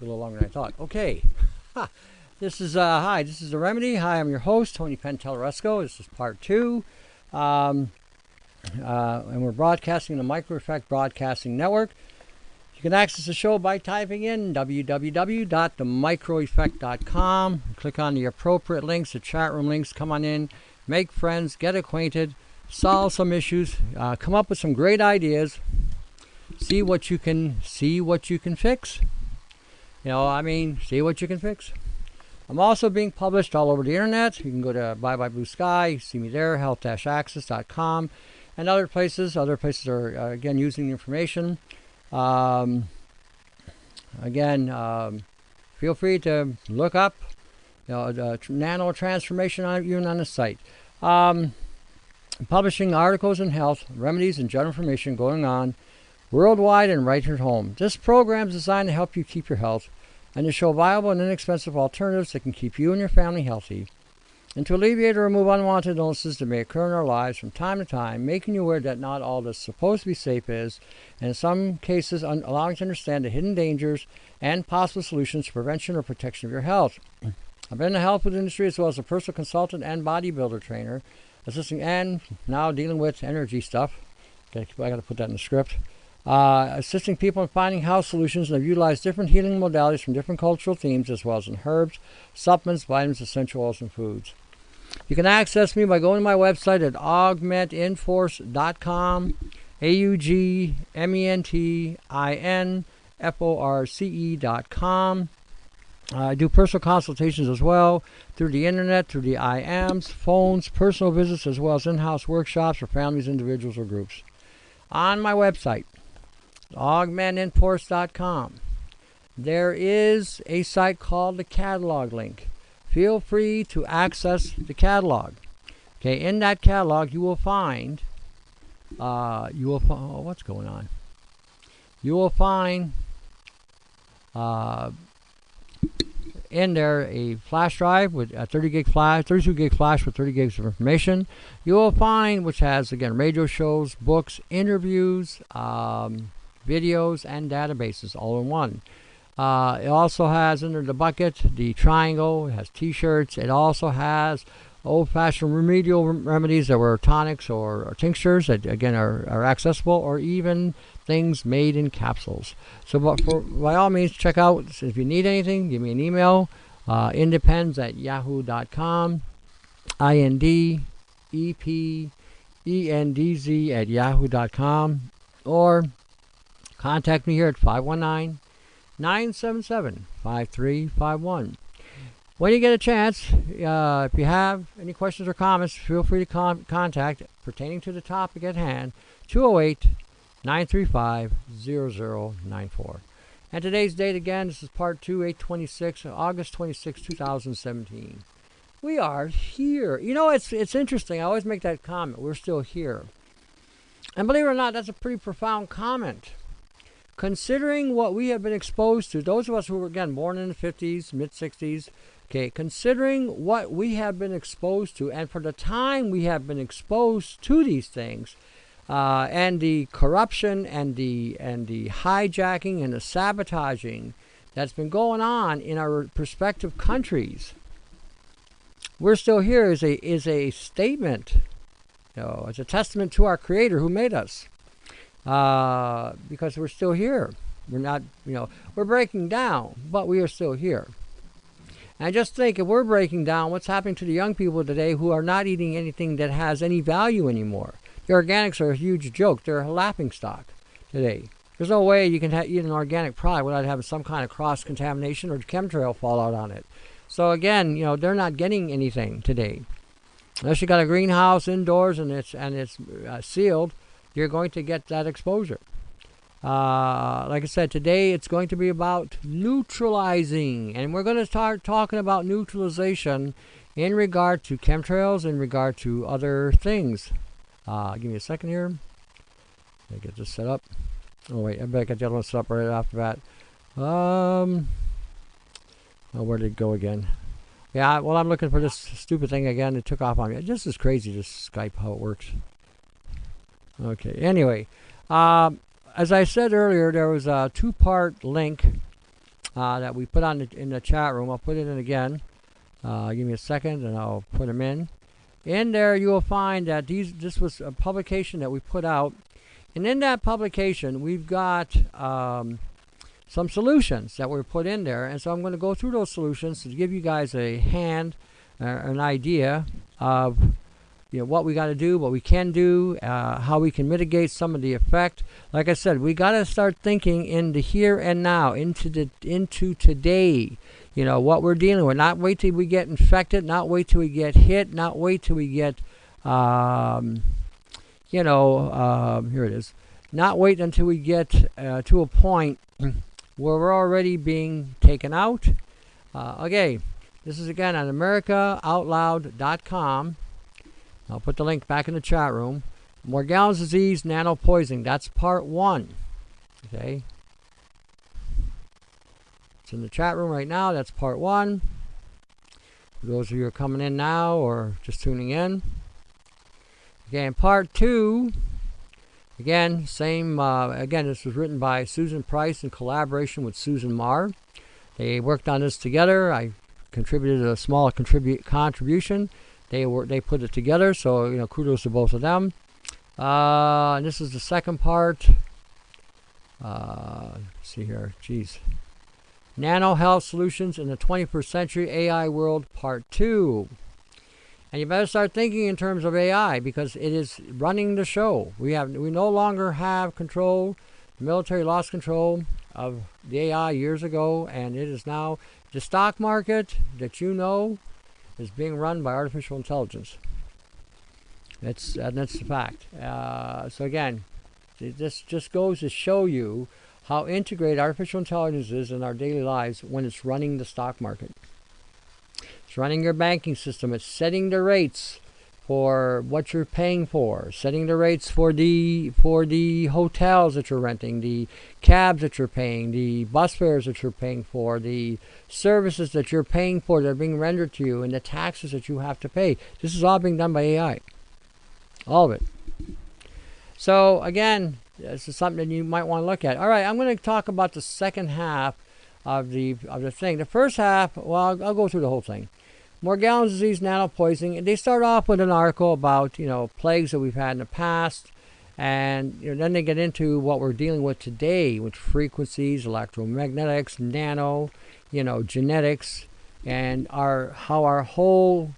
a little longer than I thought. Okay. This is The Remedy. Hi, I'm your host, Tony Pentelresco. This is part 2. And we're broadcasting the Micro Effect Broadcasting Network. You can access the show by typing in www.themicroeffect.com. Click on the appropriate links, the chat room links. Come on in, make friends, get acquainted, solve some issues, come up with some great ideas, see what you can fix. See what you can fix. I'm also being published all over the internet. You can go to Bye Bye Blue Sky, see me there, health-access.com, and other places. Other places are, again, using the information. Feel free to look up the nano transformation even on the site. Publishing articles in health, remedies, and general information going on worldwide and right here at home. This program is designed to help you keep your health and to show viable and inexpensive alternatives that can keep you and your family healthy, and to alleviate or remove unwanted illnesses that may occur in our lives from time to time, making you aware that not all that's supposed to be safe is, and in some cases allowing to understand the hidden dangers and possible solutions to prevention or protection of your health. I've been in the health food industry as well as a personal consultant and bodybuilder trainer, assisting and now dealing with energy stuff. I got to put that in the script. Assisting people in finding health solutions, and have utilized different healing modalities from different cultural themes, as well as in herbs, supplements, vitamins, essential oils, and foods. You can access me by going to my website at augmentinforce.com, augmentinforce.com. I do personal consultations as well through the internet, through the IMs, phones, personal visits, as well as in-house workshops for families, individuals, or groups. On my website, augmentinforce.com, there is a site called the catalog link. Feel free to access the catalog. Okay, in that catalog you will find what's going on? You will find in there a flash drive with a 32 gig flash with 30 gigs of information. You will find, which has, again, radio shows, books, interviews, videos, and databases all in one. It also has under the bucket the triangle. It has t-shirts. It also has old-fashioned remedial remedies that were tonics or tinctures that, again, are accessible, or even things made in capsules. So by all means, check out. If you need anything, give me an email, independz@yahoo.com, independz@yahoo.com, or contact me here at 519-977-5351. When you get a chance, if you have any questions or comments, feel free to contact pertaining to the topic at hand, 208-935-0094. And today's date, again, this is part 2, 8/26, August 26, 2017. We are here. It's interesting. I always make that comment. We're still here. And believe it or not, that's a pretty profound comment. Considering what we have been exposed to, those of us who were, again, born in the 50s, mid-60s, okay, considering what we have been exposed to, and for the time we have been exposed to these things, and the corruption and the hijacking and the sabotaging that's been going on in our respective countries, we're still here is a statement. It's a testament to our Creator who made us. Because we're still here. We're not, we're breaking down, but we are still here. And just think, if we're breaking down, what's happening to the young people today who are not eating anything that has any value anymore? The organics are a huge joke. They're a laughingstock today. There's no way you can eat an organic product without having some kind of cross-contamination or chemtrail fallout on it. So again, they're not getting anything today. Unless you got a greenhouse indoors and it's sealed, you're going to get that exposure. Like I said, today it's going to be about neutralizing, and we're going to start talking about neutralization in regard to chemtrails, in regard to other things. Give me a second here. Let me get this set up. Oh wait, I better get the other one set up right after that. Where did it go again? Yeah, well, I'm looking for this stupid thing again. It took off on me. This is crazy, this Skype, how it works. Okay, anyway, as I said earlier, there was a two-part link that we put on in the chat room. I'll put it in again. Give me a second, and I'll put them in. In there, you will find that this was a publication that we put out. And in that publication, we've got some solutions that were put in there. And so I'm going to go through those solutions to give you guys a hand, an idea of what we got to do, what we can do, how we can mitigate some of the effect. Like I said, we got to start thinking in the here and now, into today. What we're dealing with. Not wait till we get infected, not wait till we get hit, not wait till we get, here it is. Not wait until we get to a point where we're already being taken out. Okay, this is again on AmericaOutloud.com. I'll put the link back in the chat room. Morgellons disease, nanopoisoning. That's part 1. Okay. It's in the chat room right now. That's part 1. For those of you who are coming in now or just tuning in. Again, part 2. Again, same. Again, this was written by Susan Price in collaboration with Susan Marr. They worked on this together. I contributed a small contribution. They put it together, so kudos to both of them. And this is the second part. Let's see here, geez. Nano Health Solutions in the 21st Century AI World, Part 2. And you better start thinking in terms of AI because it is running the show. We no longer have control. The military lost control of the AI years ago, and it is now the stock market that is being run by artificial intelligence. That's the fact. So again, this just goes to show you how integrated artificial intelligence is in our daily lives when it's running the stock market. It's running your banking system. It's setting the rates for what you're paying for, setting the rates for the hotels that you're renting, the cabs that you're paying, the bus fares that you're paying for, the services that you're paying for that are being rendered to you, and the taxes that you have to pay. This is all being done by AI. All of it. So again, this is something you might want to look at. All right, I'm going to talk about the second half of the thing. The first half, well, I'll go through the whole thing. Morgellons disease, nanopoisoning. They start off with an article about plagues that we've had in the past, and then they get into what we're dealing with today, with frequencies, electromagnetics, nano, genetics, and how our whole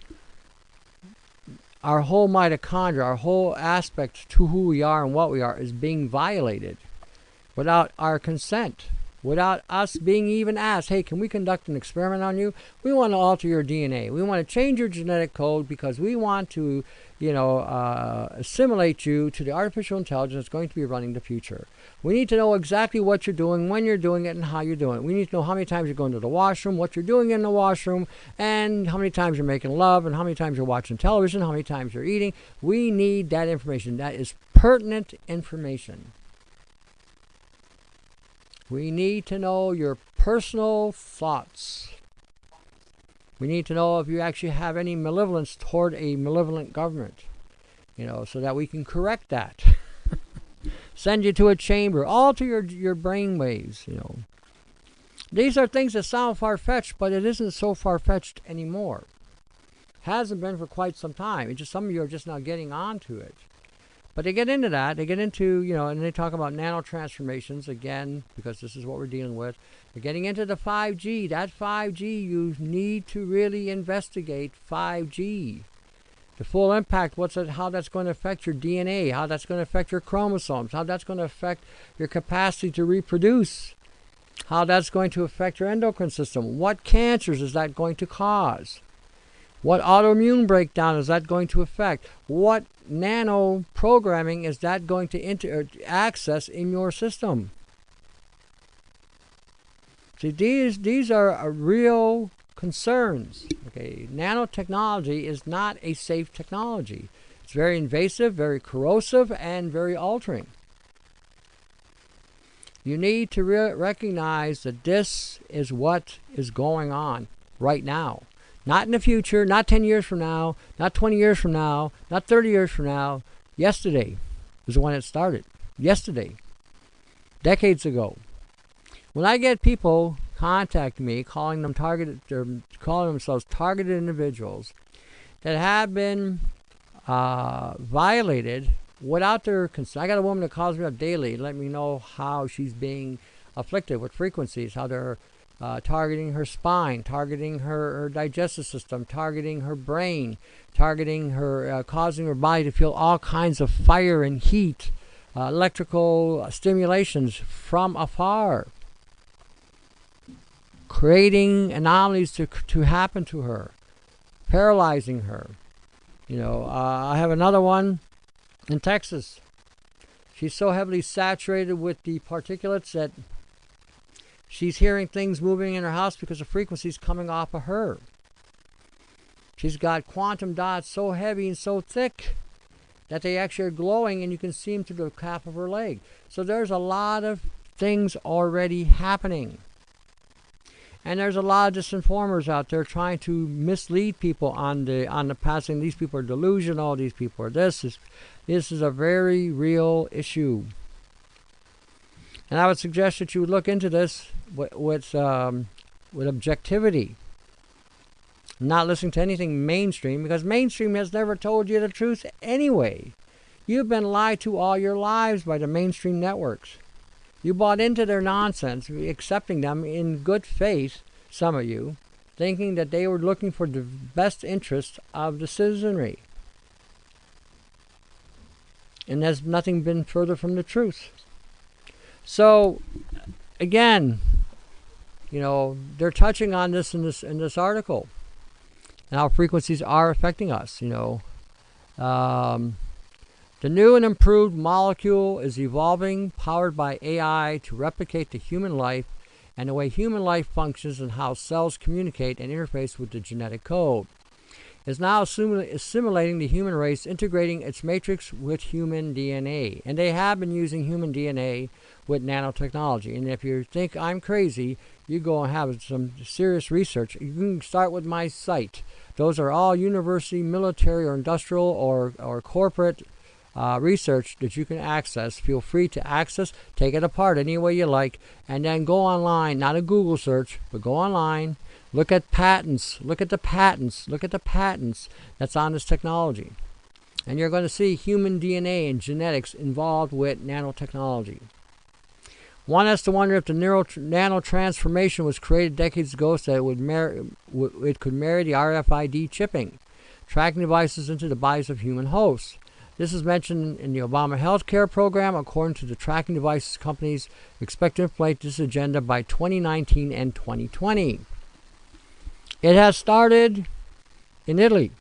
mitochondria, our whole aspect to who we are and what we are is being violated without our consent. Without us being even asked, hey, can we conduct an experiment on you? We want to alter your DNA. We want to change your genetic code because we want to, assimilate you to the artificial intelligence that's going to be running the future. We need to know exactly what you're doing, when you're doing it, and how you're doing it. We need to know how many times you're going to the washroom, what you're doing in the washroom, and how many times you're making love, and how many times you're watching television, how many times you're eating. We need that information. That is pertinent information. We need to know your personal thoughts. We need to know if you actually have any malevolence toward a malevolent government, so that we can correct that. Send you to a chamber, alter your brain waves, These are things that sound far-fetched, but it isn't so far-fetched anymore. Hasn't been for quite some time. It's just some of you are just now getting onto it. But they get into that. They get into, and they talk about nanotransformations again, because this is what we're dealing with. They're getting into the 5G. That 5G, you need to really investigate 5G. The full impact, how that's going to affect your DNA, how that's going to affect your chromosomes, how that's going to affect your capacity to reproduce, how that's going to affect your endocrine system. What cancers is that going to cause? What autoimmune breakdown is that going to affect? What nano programming is that going to access in your system? See, these are real concerns. Okay, nanotechnology is not a safe technology. It's very invasive, very corrosive, and very altering. You need to recognize that this is what is going on right now. Not in the future, not 10 years from now, not 20 years from now, not 30 years from now. Yesterday was when it started. Yesterday. Decades ago. When I get people contacting me, calling themselves targeted individuals that have been violated without their consent. I got a woman that calls me up daily, let me know how she's being afflicted with frequencies, how they're targeting her spine, targeting her digestive system, targeting her brain, targeting her, causing her body to feel all kinds of fire and heat, electrical stimulations from afar, creating anomalies to happen to her, paralyzing her. You know, I have another one in Texas. She's so heavily saturated with the particulates that she's hearing things moving in her house because the frequency's coming off of her. She's got quantum dots so heavy and so thick that they actually are glowing, and you can see them through the calf of her leg. So there's a lot of things already happening. And there's a lot of disinformers out there trying to mislead people on the passing. These people are delusional. These people are this. This is a very real issue. And I would suggest that you would look into this with objectivity. Not listening to anything mainstream, because mainstream has never told you the truth anyway. You've been lied to all your lives by the mainstream networks. You bought into their nonsense, accepting them in good faith, some of you, thinking that they were looking for the best interest of the citizenry. And there's nothing been further from the truth. So, again, you know, they're touching on this in this article, and how frequencies are affecting us. You know, the new and improved molecule is evolving, powered by AI to replicate the human life and the way human life functions and how cells communicate and interface with the genetic code. Is now assimilating the human race, integrating its matrix with human DNA. And they have been using human DNA with nanotechnology. And if you think I'm crazy, you go and have some serious research. You can start with my site. Those are all university, military, or industrial, or corporate research that you can access. Feel free to access, take it apart any way you like, and then go online, not a Google search, but go online, look at patents, look at the patents that's on this technology. And you're going to see human DNA and genetics involved with nanotechnology. One has to wonder if the nanotransformation was created decades ago so that it could marry the RFID chipping, tracking devices into the bodies of human hosts. This is mentioned in the Obama healthcare program. According to the tracking devices companies, expect to implement this agenda by 2019 and 2020. It has started in Italy.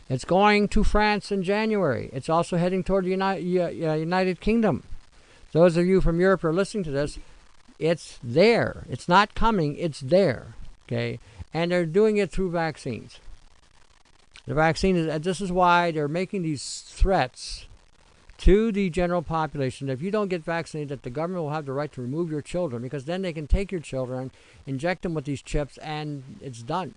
It's going to France in January. It's also heading toward the United Kingdom. Those of you from Europe who are listening to this, it's there. It's not coming, it's there. Okay? And they're doing it through vaccines. The vaccine this is why they're making these threats to the general population that if you don't get vaccinated, that the government will have the right to remove your children, because then they can take your children, inject them with these chips, and it's done.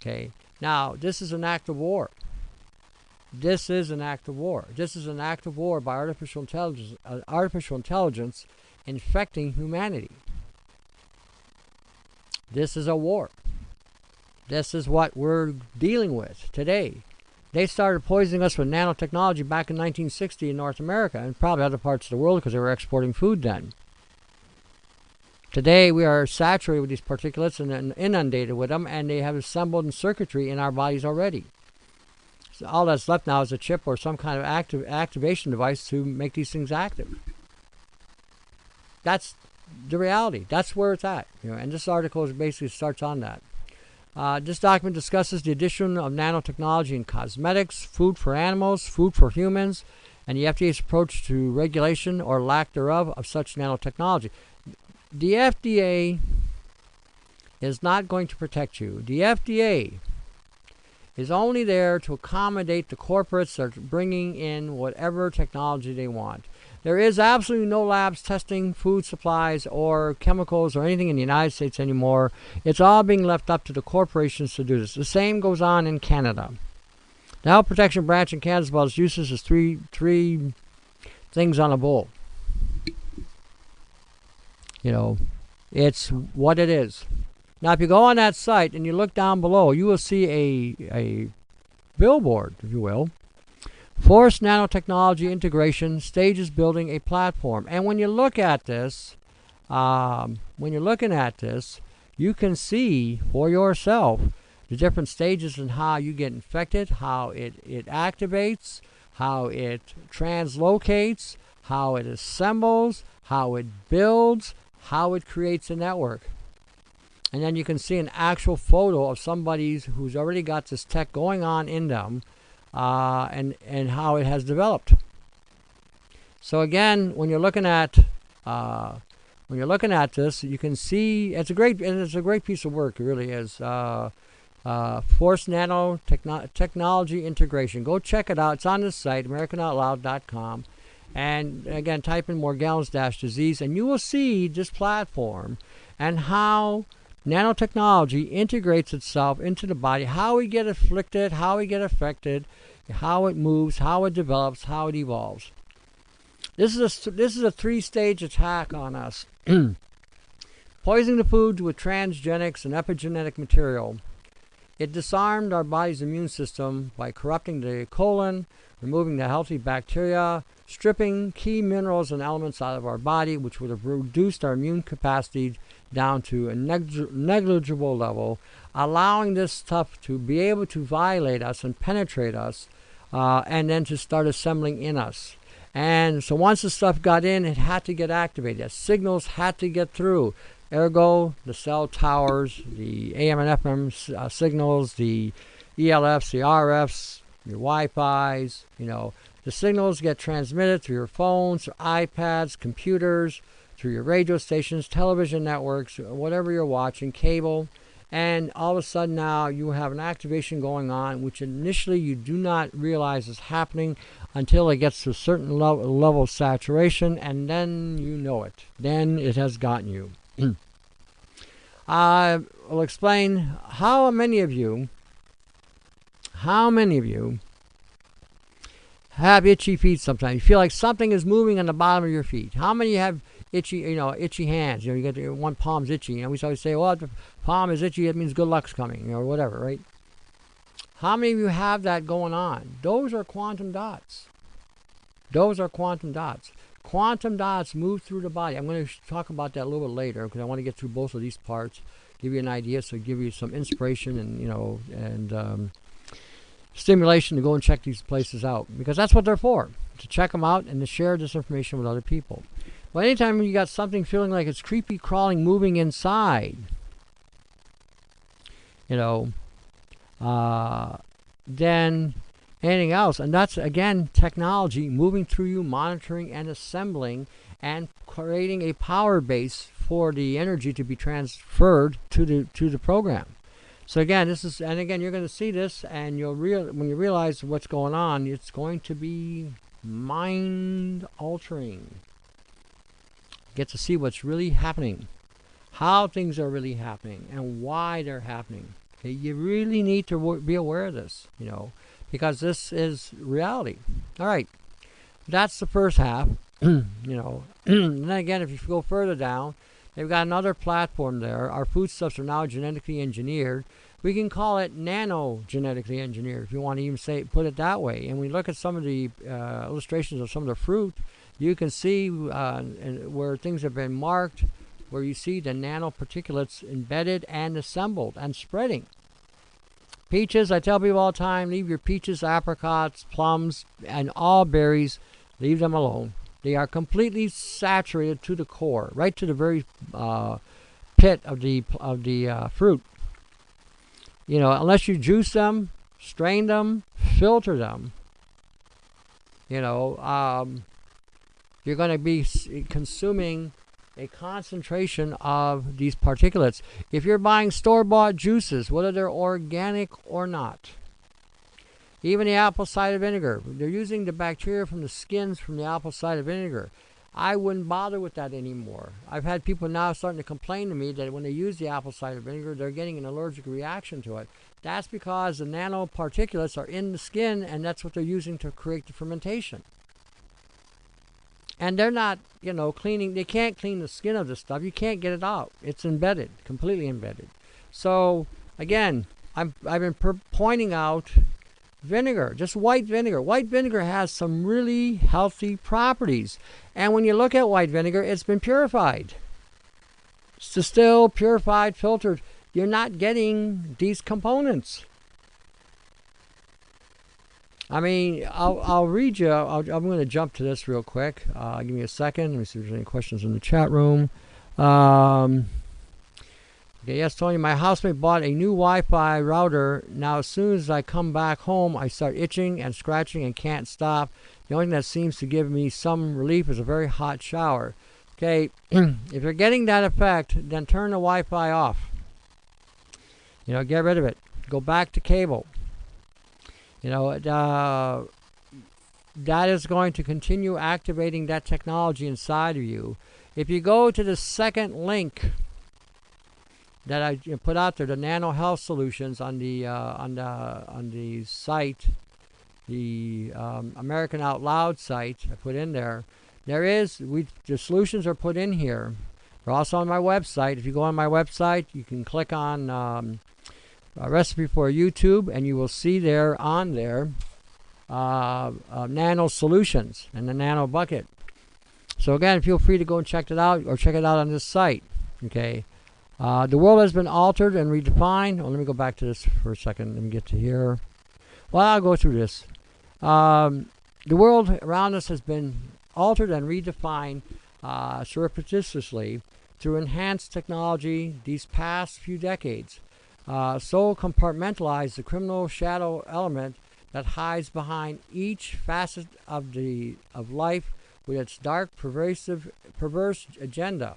Okay. Now, this is an act of war. This is an act of war. This is an act of war by artificial intelligence infecting humanity. This is a war. This is what we're dealing with today. They started poisoning us with nanotechnology back in 1960 in North America and probably other parts of the world because they were exporting food then. Today we are saturated with these particulates and inundated with them, and they have assembled in circuitry in our bodies already. So all that's left now is a chip or some kind of activation device to make these things active. That's the reality. That's where it's at. You know, and this article basically starts on that. This document discusses the addition of nanotechnology in cosmetics, food for animals, food for humans, and the FDA's approach to regulation or lack thereof of such nanotechnology. The FDA is not going to protect you. The FDA is only there to accommodate the corporates that are bringing in whatever technology they want. There is absolutely no labs testing food supplies or chemicals or anything in the United States anymore. It's all being left up to the corporations to do this. The same goes on in Canada. The Health Protection Branch in Canada, as well as uses, is three things on a bowl. You know, it's what it is. Now, if you go on that site and you look down below, you will see a billboard, if you will. Force nanotechnology integration stages building a platform. And when you look at this, when you're looking at this, you can see for yourself the different stages and how you get infected, how it activates, how it translocates, how it assembles, how it builds, how it creates a network. And then you can see an actual photo of somebody who's already got this tech going on in them, and how it has developed. So again, when you're looking at this, you can see it's a great piece of work. It really is. Force nanotechnology integration. Go check it out. It's on this site, AmericanOutloud.com. And again, type in Morgellons-disease, and you will see this platform and how nanotechnology integrates itself into the body, how we get afflicted, how we get affected, how it moves, how it develops, how it evolves. This is a three-stage attack on us. Poisoning the foods with transgenics and epigenetic material. It disarmed our body's immune system by corrupting the colon, removing the healthy bacteria, stripping key minerals and elements out of our body, which would have reduced our immune capacity down to a negligible level, allowing this stuff to be able to violate us and penetrate us, and then to start assembling in us. And so once the stuff got in, it had to get activated. The signals had to get through. Ergo, the cell towers, the AM and FM signals, the ELFs, the RFs, your Wi-Fis, the signals get transmitted through your phones, iPads, computers, through your radio stations, television networks, whatever you're watching, cable, and all of a sudden now you have an activation going on, which initially you do not realize is happening until it gets to a certain level of saturation, and then you know it. Then it has gotten you. I will explain how many of you have itchy feet sometimes. You feel like something is moving on the bottom of your feet. How many have itchy hands? You get one palm's itchy. We always say, well, if the palm is itchy, it means good luck's coming, or whatever, right? How many of you have that going on? Those are quantum dots. Quantum dots move through the body. I'm going to talk about that a little bit later because I want to get through both of these parts, give you an idea, so give you some inspiration and stimulation to go and check these places out, because that's what they're for, to check them out and to share this information with other people. Well, anytime you got something feeling like it's creepy crawling, moving inside, then anything else, and that's again technology moving through you, monitoring and assembling and creating a power base for the energy to be transferred to the program. So again, you're going to see this, and when you realize what's going on, it's going to be mind altering. Get to see what's really happening, how things are really happening, and why they're happening. Okay? You really need to be aware of this, because this is reality. All right, that's the first half. And then again, if you go further down, they've got another platform there. Our foodstuffs are now genetically engineered. We can call it nano-genetically engineered, if you want to even put it that way. And when we look at some of the illustrations of some of the fruit, you can see where things have been marked, where you see the nanoparticulates embedded and assembled and spreading. Peaches, I tell people all the time, leave your peaches, apricots, plums, and all berries, leave them alone. They are completely saturated to the core, right to the very pit of the fruit. Unless you juice them, strain them, filter them, you're going to be consuming a concentration of these particulates. If you're buying store-bought juices, whether they're organic or not, even the apple cider vinegar, they're using the bacteria from the skins from the apple cider vinegar. I wouldn't bother with that anymore. I've had people now starting to complain to me that when they use the apple cider vinegar, they're getting an allergic reaction to it. That's because the nanoparticulates are in the skin, and that's what they're using to create the fermentation. And they're not, you know, cleaning. They can't clean the skin of this stuff. You can't get it out. It's embedded, completely embedded. So again, I've been pointing out vinegar, just white vinegar. White vinegar has some really healthy properties. And when you look at white vinegar, it's been purified. It's distilled, purified, filtered. You're not getting these components. I mean, I'll read you. I'm going to jump to this real quick. Give me a second. Let me see if there's any questions in the chat room. Okay, yes, Tony, my housemate bought a new Wi-Fi router. Now, as soon as I come back home, I start itching and scratching and can't stop. The only thing that seems to give me some relief is a very hot shower. Okay, if you're getting that effect, then turn the Wi-Fi off. You know, get rid of it. Go back to cable. You know, that is going to continue activating that technology inside of you. If you go to the second link that I put out there, the Nano Health Solutions on the site, the American Out Loud site I put in there, the solutions are put in here. They're also on my website. If you go on my website, you can click on a recipe for YouTube, and you will see there on there nano solutions and the nano bucket. So again, feel free to go and check it out, or check it out on this site. Okay, the world has been altered and redefined. Oh, let me go back to this for a second. Let me get to here. Well, I'll go through this. The world around us has been altered and redefined surreptitiously through enhanced technology these past few decades. So compartmentalize the criminal shadow element that hides behind each facet of life with its dark, perverse agenda.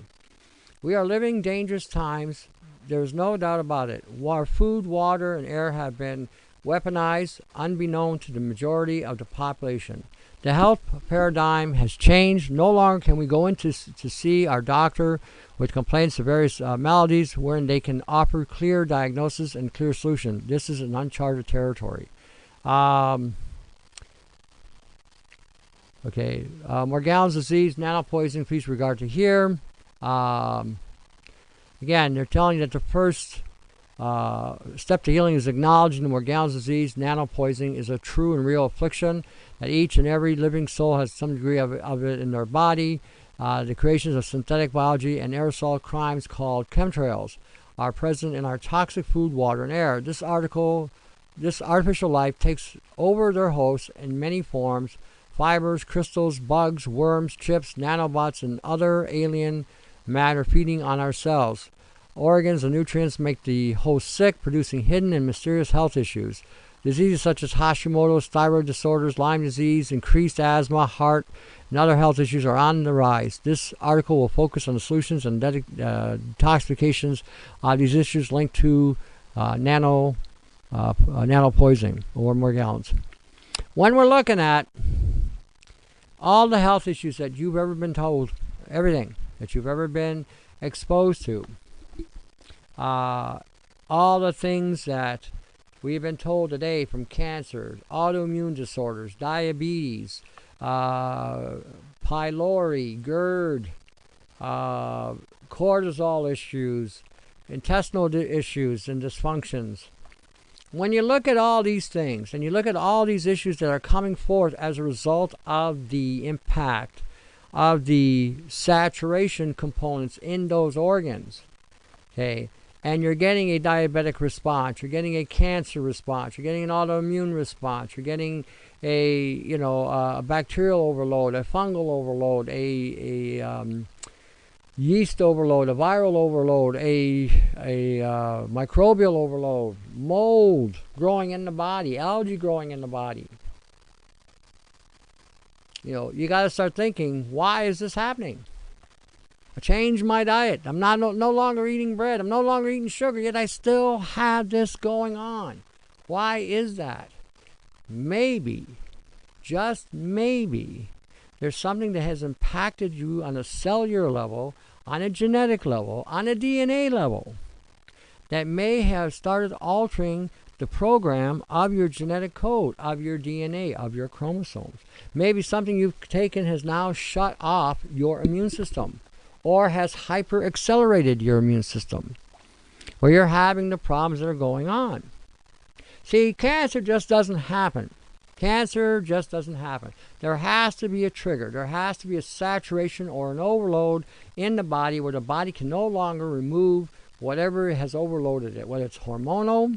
We are living dangerous times. There's no doubt about it. Our food, water, and air have been weaponized, unbeknown to the majority of the population. The health paradigm has changed. No longer can we go in to see our doctor with complaints of various maladies wherein they can offer clear diagnosis and clear solution. This is an uncharted territory. Okay, Morgellons disease, nanopoisoning, please regard to here. Again, they're telling you that the first step to healing is acknowledging the Morgellons disease. Nanopoisoning is a true and real affliction that each and every living soul has some degree of it in their body. The creations of synthetic biology and aerosol crimes called chemtrails are present in our toxic food, water, and air. This artificial life takes over their hosts in many forms: fibers, crystals, bugs, worms, chips, nanobots, and other alien matter feeding on our cells. Organs and nutrients make the host sick, producing hidden and mysterious health issues. Diseases such as Hashimoto's, thyroid disorders, Lyme disease, increased asthma, heart, and other health issues are on the rise. This article will focus on the solutions and detoxifications of these issues linked to nano poisoning or Morgellons. When we're looking at all the health issues that you've ever been told, everything that you've ever been exposed to, all the things that we've been told today, from cancer, autoimmune disorders, diabetes, pylori, GERD, cortisol issues, intestinal issues and dysfunctions. When you look at all these things and you look at all these issues that are coming forth as a result of the impact of the saturation components in those organs, okay, and you're getting a diabetic response, you're getting a cancer response, you're getting an autoimmune response, you're getting a bacterial overload, a fungal overload, a yeast overload, a viral overload, a microbial overload, mold growing in the body, algae growing in the body. You got to start thinking, why is this happening? I changed my diet. I'm no longer eating bread. I'm no longer eating sugar, yet I still have this going on. Why is that? Maybe, just maybe, there's something that has impacted you on a cellular level, on a genetic level, on a DNA level, that may have started altering the program of your genetic code, of your DNA, of your chromosomes. Maybe something you've taken has now shut off your immune system or has hyper-accelerated your immune system, where you're having the problems that are going on. See, cancer just doesn't happen. Cancer just doesn't happen. There has to be a trigger. There has to be a saturation or an overload in the body where the body can no longer remove whatever has overloaded it, whether it's hormonal,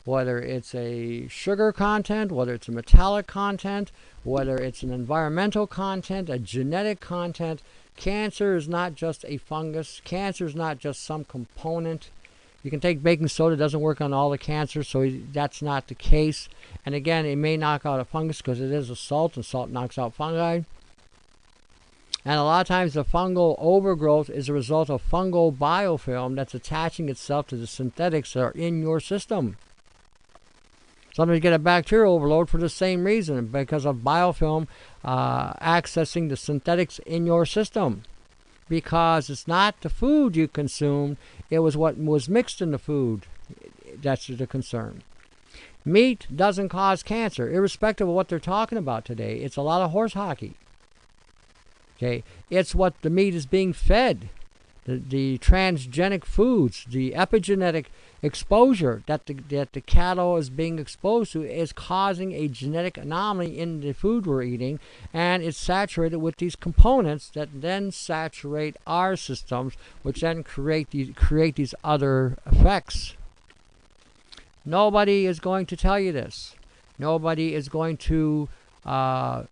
whether it's a sugar content, whether it's a metallic content, whether it's an environmental content, a genetic content. Cancer is not just a fungus. Cancer is not just some component. You can take baking soda, it doesn't work on all the cancer, so that's not the case. And again, it may knock out a fungus because it is a salt, and salt knocks out fungi. And a lot of times the fungal overgrowth is a result of fungal biofilm that's attaching itself to the synthetics that are in your system. Sometimes you get a bacterial overload for the same reason, because of biofilm accessing the synthetics in your system. Because it's not the food you consumed, it was what was mixed in the food that's the concern. Meat doesn't cause cancer, irrespective of what they're talking about today. It's a lot of horse hockey. Okay, it's what the meat is being fed, the transgenic foods, the epigenetic exposure that the cattle is being exposed to is causing a genetic anomaly in the food we're eating, and it's saturated with these components that then saturate our systems, which then create these other effects. Nobody is going to tell you this. Nobody is going to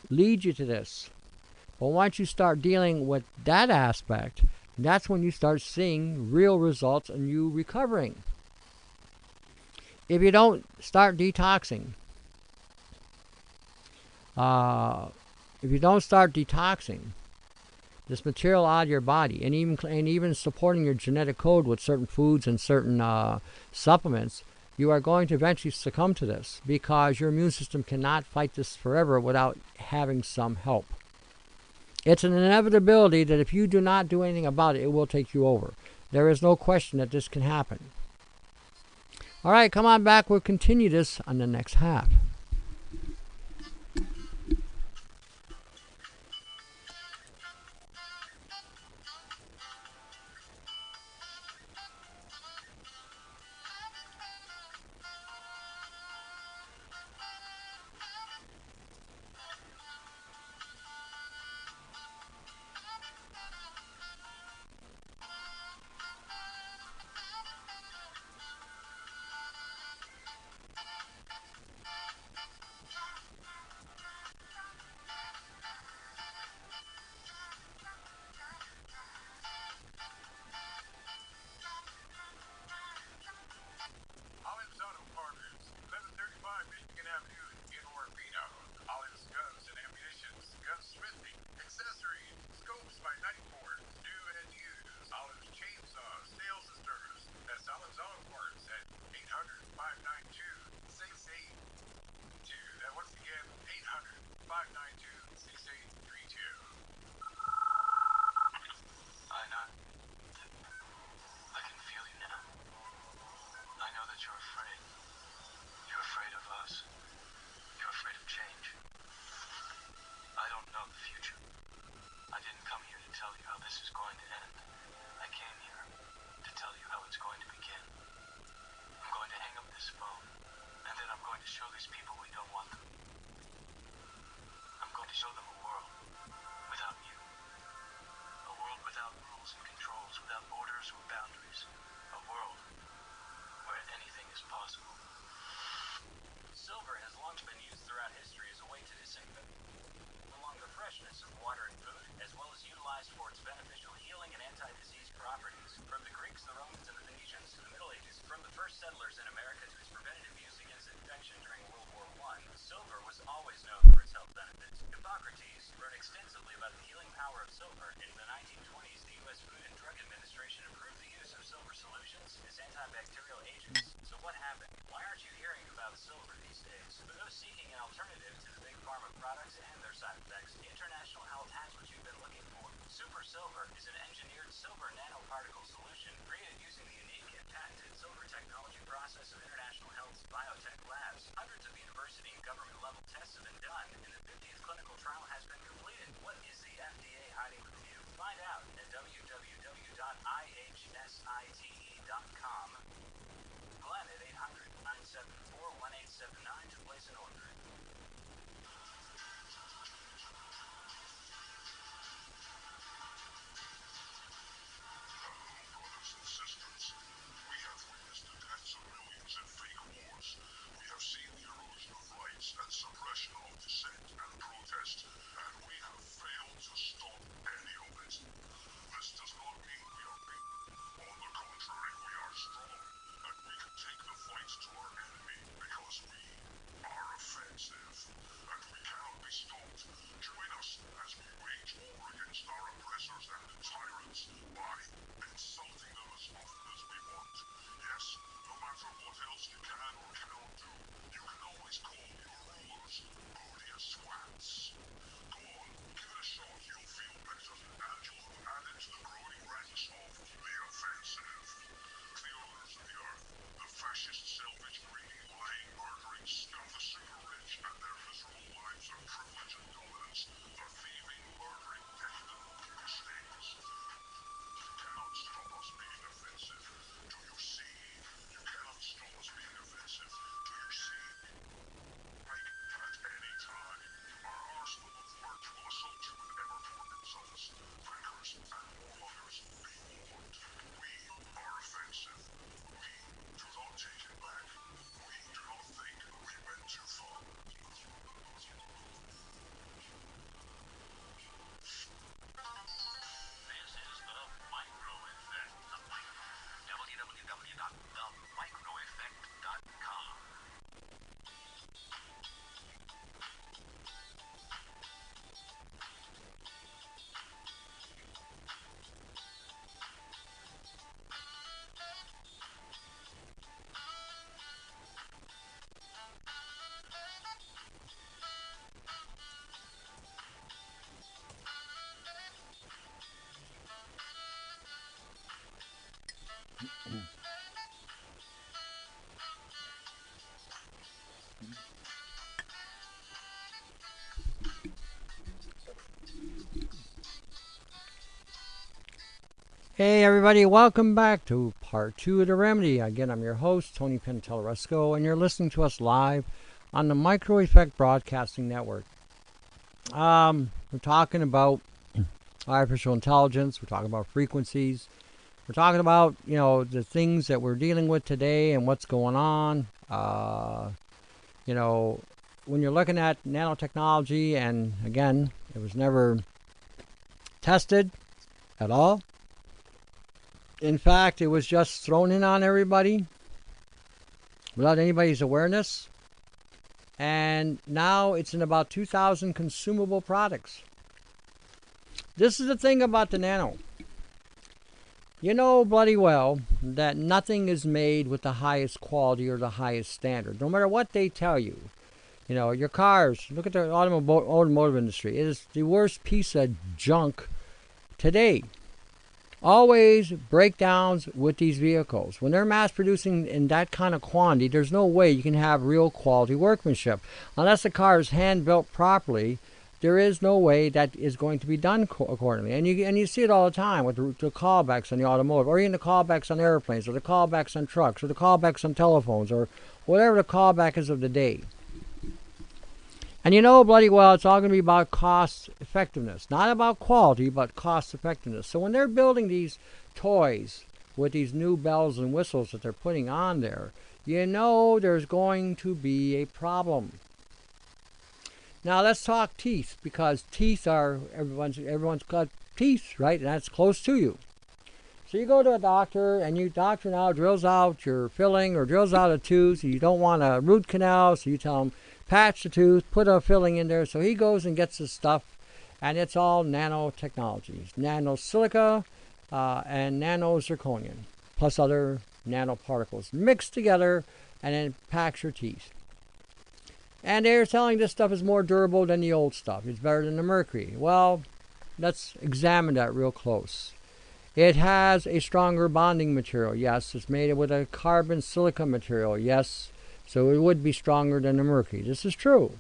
lead you to this. But once you start dealing with that aspect, that's when you start seeing real results and you recovering. If you don't start detoxing, this material out of your body, and even supporting your genetic code with certain foods and certain supplements, you are going to eventually succumb to this, because your immune system cannot fight this forever without having some help. It's an inevitability that if you do not do anything about it, it will take you over. There is no question that this can happen. All right, come on back. We'll continue this on the next half. 974-1879 to place an order. Brothers and sisters, we have witnessed the deaths of millions in fake wars. We have seen the erosion of rights and suppression of dissent and protest, and we have failed to stop any of it. This does not mean we are weak. On the contrary, we are strong, and we can take the fight to our enemy because we are offensive, and we cannot be stopped. Join us as we wage war against our oppressors and tyrants by insulting them as often as we want. Yes, no matter what else you can or cannot do, you can always call your rulers odious swats. Go on, give it a shot, you'll feel better, and you'll have added to the growing ranks of the offensive. The owners of the earth, the fascist, selfish, greedy, lying, murdering scum, the super rich and their miserable lives of privilege and dominance, the thieving, murdering, decadent states. You cannot stop us being offensive. Do you see? You cannot stop us being offensive. Do you see? Like, at any time, our arsenal of words will assault you with ever more insults, rancors, and warmongers. Be warned. We are offensive. We do not take it back. We do not think we went too far. This is the Micro Effect. www.themicroeffect.com. Hey everybody, welcome back to part 2 of The Remedy. Again, I'm your host, Tony Pentellaresco, and you're listening to us live on the Micro Effect Broadcasting Network. We're talking about artificial intelligence, we're talking about frequencies, we're talking about, the things that we're dealing with today and what's going on. When you're looking at nanotechnology, and again, it was never tested at all. In fact, it was just thrown in on everybody without anybody's awareness. And now it's in about 2,000 consumable products. This is the thing about the nano. You know bloody well that nothing is made with the highest quality or the highest standard, no matter what they tell you. Your cars, look at the automotive industry. It is the worst piece of junk today. Always breakdowns with these vehicles. When they're mass producing in that kind of quantity, there's no way you can have real quality workmanship. Unless the car is hand built properly, there is no way that is going to be done accordingly. And you see it all the time with the callbacks on the automotive, or even the callbacks on airplanes, or the callbacks on trucks, or the callbacks on telephones, or whatever the callback is of the day. And bloody well, it's all going to be about cost effectiveness. Not about quality, but cost effectiveness. So when they're building these toys with these new bells and whistles that they're putting on there, there's going to be a problem. Now let's talk teeth, because teeth are, everyone's got teeth, right? And that's close to you. So you go to a doctor, and your doctor now drills out your filling or drills out a tooth. You don't want a root canal, so you tell him, patch the tooth, put a filling in there. So he goes and gets the stuff, and it's all nanotechnologies, nanosilica and nanozirconium, plus other nanoparticles mixed together, and then packs your teeth. And they're telling this stuff is more durable than the old stuff. It's better than the mercury. Well, let's examine that real close. It has a stronger bonding material. Yes, it's made with a carbon silica material. Yes. So it would be stronger than the mercury. This is true.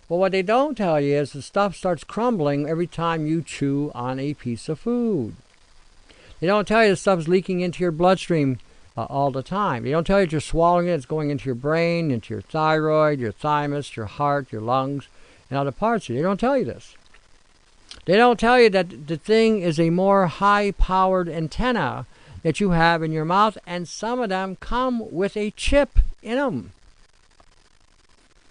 But what they don't tell you is the stuff starts crumbling every time you chew on a piece of food. They don't tell you the stuff's leaking into your bloodstream all the time. They don't tell you that you're swallowing it. It's going into your brain, into your thyroid, your thymus, your heart, your lungs, and other parts of you. They don't tell you this. They don't tell you that the thing is a more high-powered antenna that you have in your mouth, and some of them come with a chip in them.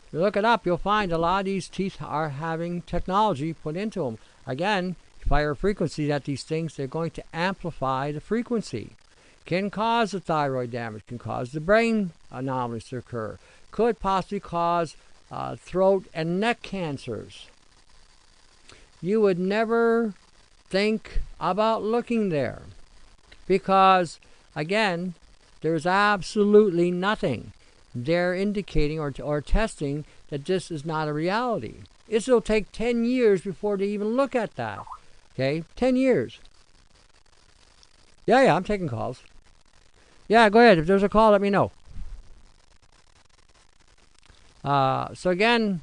If you look it up, you'll find a lot of these teeth are having technology put into them. Again, higher frequencies at these things, they're going to amplify the frequency. Can cause the thyroid damage, can cause the brain anomalies to occur, could possibly cause throat and neck cancers. You would never think about looking there because, again, there's absolutely nothing they're indicating or testing that this is not a reality. It'll take 10 years before they even look at that. Okay, 10 years. Yeah, I'm taking calls. Yeah, go ahead. If there's a call, let me know. So again,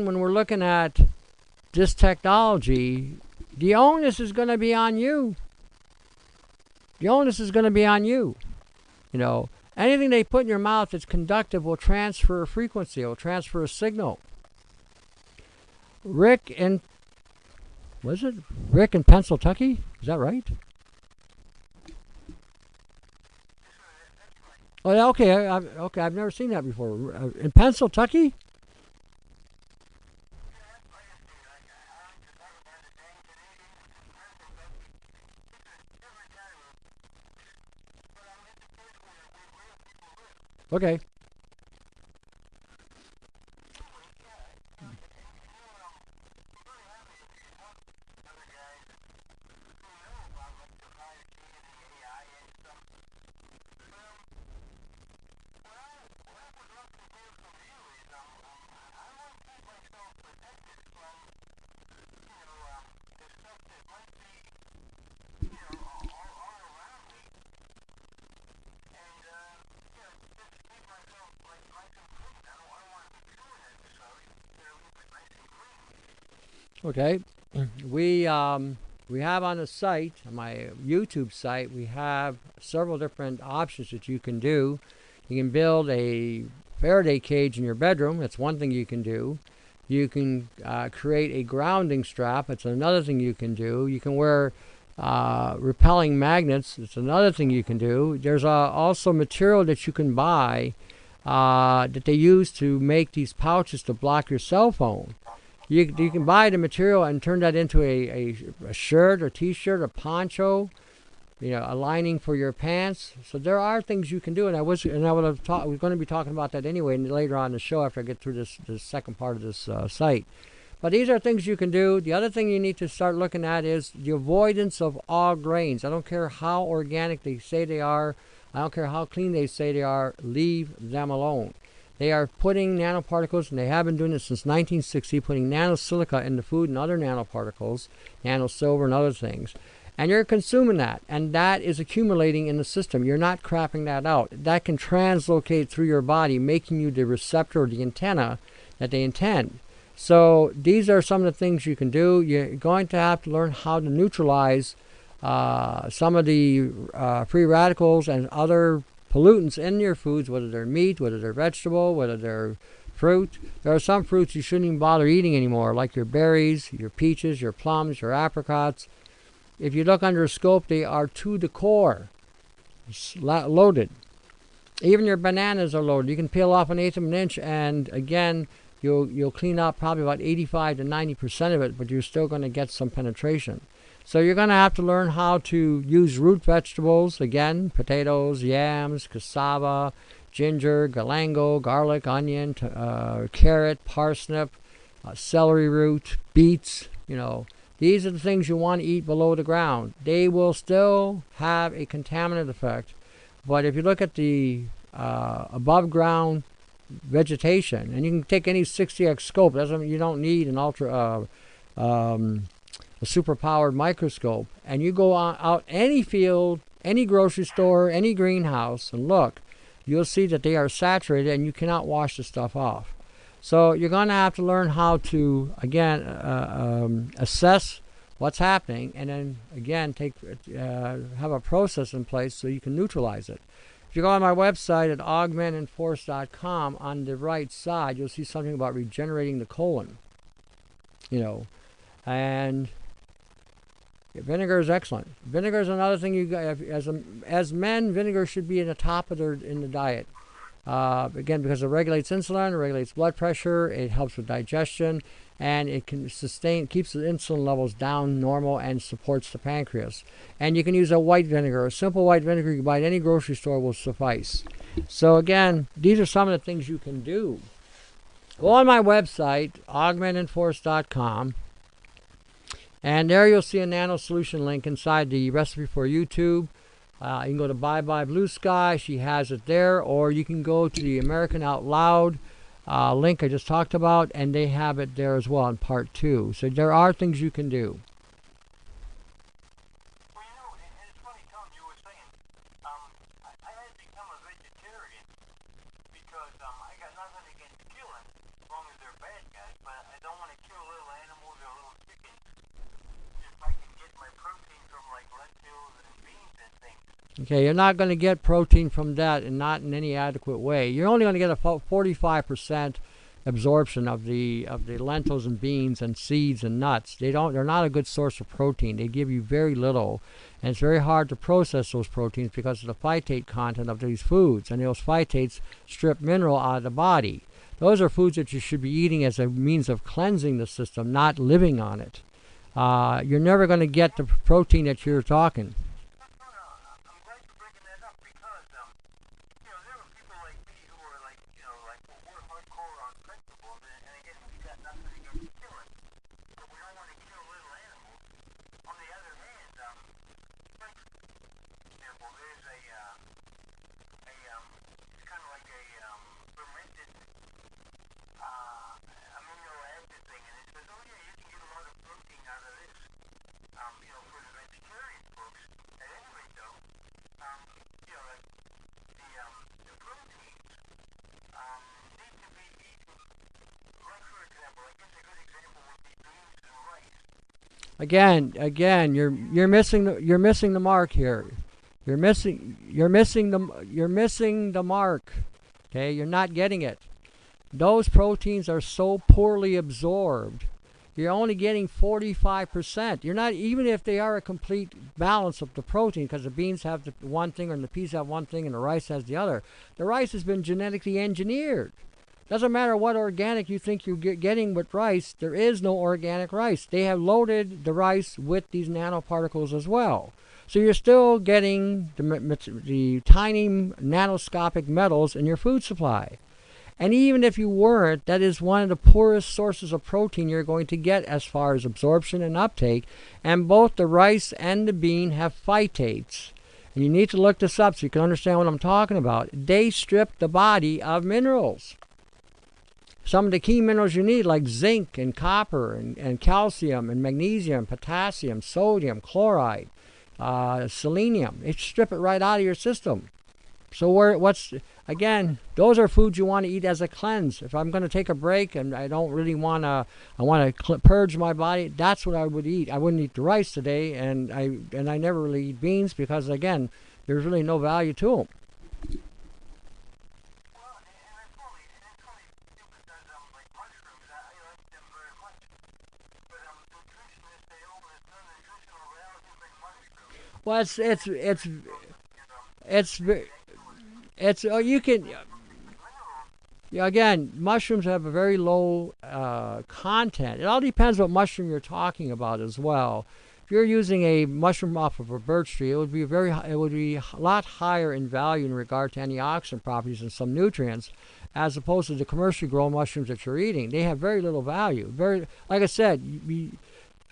when we're looking at this technology, the onus is going to be on you. The onus is going to be on you. You know, anything they put in your mouth that's conductive will transfer a frequency. It will transfer a signal. Rick in Pennsylvania? Is that right? Oh, yeah, okay. I've never seen that before. In Pennsylvania? Okay. Okay, we have on the site, on my YouTube site, we have several different options that you can do. You can build a Faraday cage in your bedroom. That's one thing you can do. You can create a grounding strap. That's another thing you can do. You can wear repelling magnets. That's another thing you can do. There's also material that you can buy that they use to make these pouches to block your cell phone. You can buy the material and turn that into a shirt or t-shirt or poncho, you know, a lining for your pants. So there are things you can do, and I was going to be talking about that anyway later on in the show after I get through this second part of this site. But these are things you can do. The other thing you need to start looking at is the avoidance of all grains. I don't care how organic they say they are. I don't care how clean they say they are. Leave them alone. They are putting nanoparticles, and they have been doing it since 1960, putting nanosilica in the food and other nanoparticles, nanosilver and other things. And you're consuming that, and that is accumulating in the system. You're not crapping that out. That can translocate through your body, making you the receptor or the antenna that they intend. So these are some of the things you can do. You're going to have to learn how to neutralize some of the free radicals and other pollutants in your foods, whether they're meat, whether they're vegetable, whether they're fruit. There are some fruits you shouldn't even bother eating anymore, like your berries, your peaches, your plums, your apricots. If you look under a scope, they are to the core, loaded. Even your bananas are loaded. You can peel off 1/8 of an inch, and again, you'll clean out probably about 85 to 90% of it, but you're still going to get some penetration. So you're going to have to learn how to use root vegetables, again, potatoes, yams, cassava, ginger, galangal, garlic, onion, carrot, parsnip, celery root, beets. You know, these are the things you want to eat below the ground. They will still have a contaminant effect, but if you look at the above ground vegetation, and you can take any 60x scope, you don't need an a super-powered microscope, and you go out any field, any grocery store, any greenhouse, and look, you'll see that they are saturated, and you cannot wash the stuff off. So you're going to have to learn how to, again, assess what's happening, and then again have a process in place so you can neutralize it. If you go on my website at augmentandforce.com, on the right side you'll see something about regenerating the colon. And vinegar is excellent. Vinegar is another thing you got. As men, vinegar should be in the top of in the diet. Again, because it regulates insulin, it regulates blood pressure, it helps with digestion, and it can keeps the insulin levels down normal and supports the pancreas. And you can use a white vinegar. A simple white vinegar you can buy at any grocery store will suffice. So again, these are some of the things you can do. Go on my website, augmentandforce.com, and there you'll see a nano solution link inside the recipe for YouTube. You can go to Bye Bye Blue Sky, she has it there, or you can go to the American Out Loud link I just talked about, and they have it there as well in part 2. So there are things you can do. Well, and it's funny, Tom, you were saying, I had to become a vegetarian because I got nothing against killing, as long as they're bad guys, but I don't want to kill little animals or little chickens if I can get my protein from like lentils and beans and things. Okay, you're not going to get protein from that, and not in any adequate way. You're only going to get a 45% absorption of the lentils and beans and seeds and nuts. They're not a good source of protein. They give you very little, and it's very hard to process those proteins because of the phytate content of these foods, and those phytates strip mineral out of the body. Those are foods that you should be eating as a means of cleansing the system, not living on it. You're never going to get the protein that you're talking. Again, you're missing the mark here. You're missing the mark. Okay, you're not getting it. Those proteins are so poorly absorbed. You're only getting 45%. You're not, even if they are a complete balance of the protein, because the beans have one thing, and the peas have one thing, and the rice has the other. The rice has been genetically engineered. Doesn't matter what organic you think you're getting with rice, there is no organic rice. They have loaded the rice with these nanoparticles as well. So you're still getting the tiny nanoscopic metals in your food supply. And even if you weren't, that is one of the poorest sources of protein you're going to get as far as absorption and uptake. And both the rice and the bean have phytates. And you need to look this up so you can understand what I'm talking about. They strip the body of minerals. Some of the key minerals you need, like zinc and copper and calcium and magnesium, potassium, sodium, chloride, selenium, they strip it right out of your system. So again, those are foods you want to eat as a cleanse. If I'm going to take a break and I don't really want to, I want to purge my body, that's what I would eat. I wouldn't eat the rice today, and I never really eat beans because, again, there's really no value to them. Well, you can, again, mushrooms have a very low content. It all depends what mushroom you're talking about as well. If you're using a mushroom off of a birch tree, it would be a lot higher in value in regard to antioxidant properties and some nutrients, as opposed to the commercially grown mushrooms that you're eating. They have very little value. Like I said,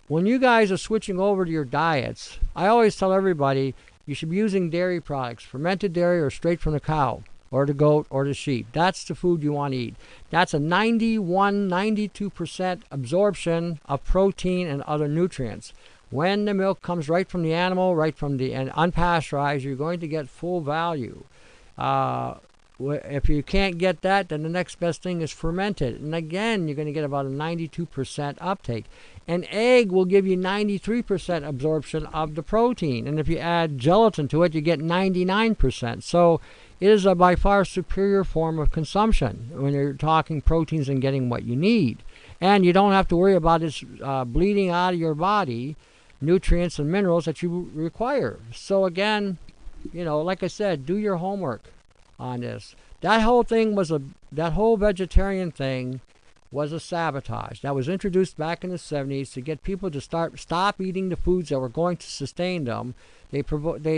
when you guys are switching over to your diets, I always tell everybody you should be using dairy products, fermented dairy or straight from the cow or the goat or the sheep. That's the food you want to eat. That's a 92% absorption of protein and other nutrients. When the milk comes right from the animal, and unpasteurized, you're going to get full value. if you can't get that, then the next best thing is fermented. And again, you're going to get about a 92% uptake. An egg will give you 93% absorption of the protein. And if you add gelatin to it, you get 99%. So it is a by far superior form of consumption when you're talking proteins and getting what you need. And you don't have to worry about it bleeding out of your body nutrients and minerals that you require. So again, you know, like I said, do your homework on this. That whole thing was that whole vegetarian thing was a sabotage. That was introduced back in the 70s to get people to stop eating the foods that were going to sustain them. They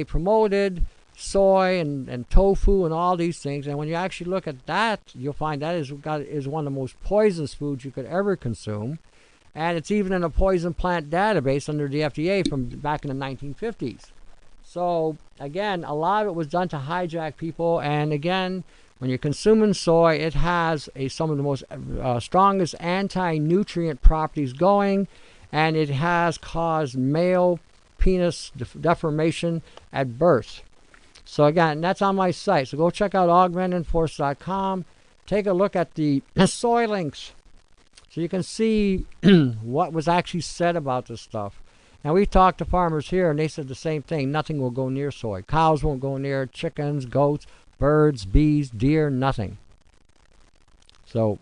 promoted soy and tofu and all these things, and when you actually look at that, you'll find that is one of the most poisonous foods you could ever consume, and it's even in a poison plant database under the FDA from back in the 1950s. So again, a lot of it was done to hijack people, and again, when you're consuming soy, it has some of the most strongest anti-nutrient properties going, and it has caused male penis deformation at birth. So again, that's on my site. So go check out augmentedforce.com. Take a look at the soy links so you can see what was actually said about this stuff. And we talked to farmers here, and they said the same thing. Nothing will go near soy. Cows won't go near it, chickens, goats, birds, bees, deer, nothing. So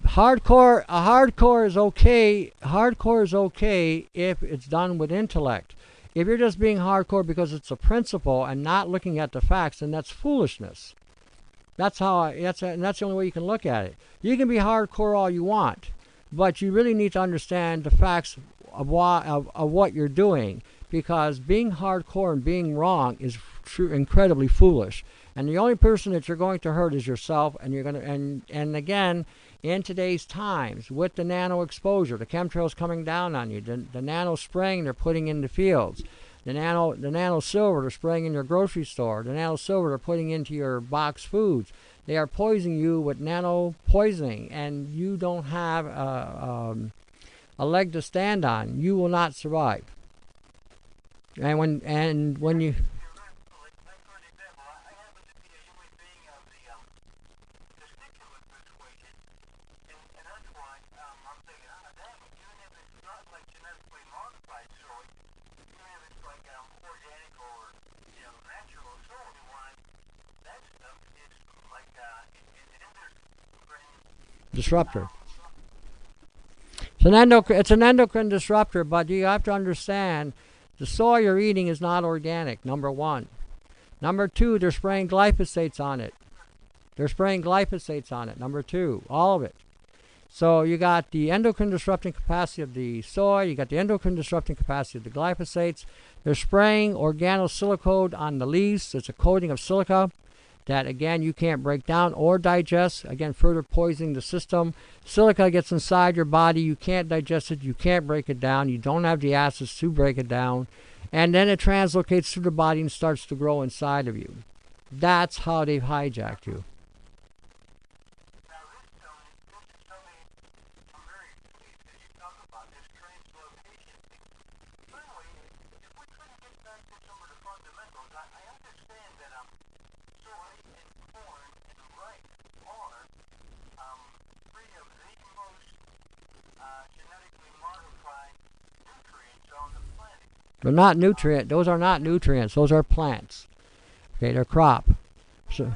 hardcore is okay. Hardcore is okay if it's done with intellect. If you're just being hardcore because it's a principle and not looking at the facts, then that's foolishness. That's the only way you can look at it. You can be hardcore all you want, but you really need to understand the facts of what you're doing, because being hardcore and being wrong is incredibly foolish. And the only person that you're going to hurt is yourself. And you're going to and again, in today's times, with the nano exposure, the chemtrails coming down on you, the nano spraying they're putting in the fields, the nano silver they're spraying in your grocery store, the nano silver they're putting into your box foods. They are poisoning you with nano poisoning, and you don't have a leg to stand on. You will not survive. And when you disruptor. It's an endocrine disruptor, but you have to understand the soy you're eating is not organic, number one. Number two, they're spraying glyphosates on it. Number two, all of it. So you got the endocrine disrupting capacity of the soy, you got the endocrine disrupting capacity of the glyphosates. They're spraying organosilicate on the leaves. It's a coating of silica that, again, you can't break down or digest, again, further poisoning the system. Silica gets inside your body. You can't digest it. You can't break it down. You don't have the acids to break it down. And then it translocates through the body and starts to grow inside of you. That's how they've hijacked you. They're not nutrient. Those are not nutrients. Those are plants. Okay, they're crop. So,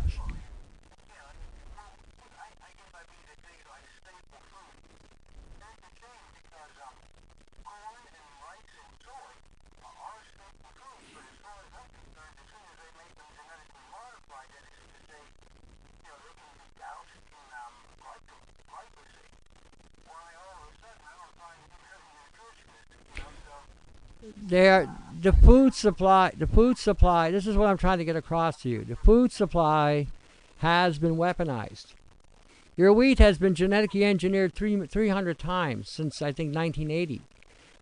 the food supply, this is what I'm trying to get across to you. The food supply has been weaponized. Your wheat has been genetically engineered 300 times since, I think, 1980.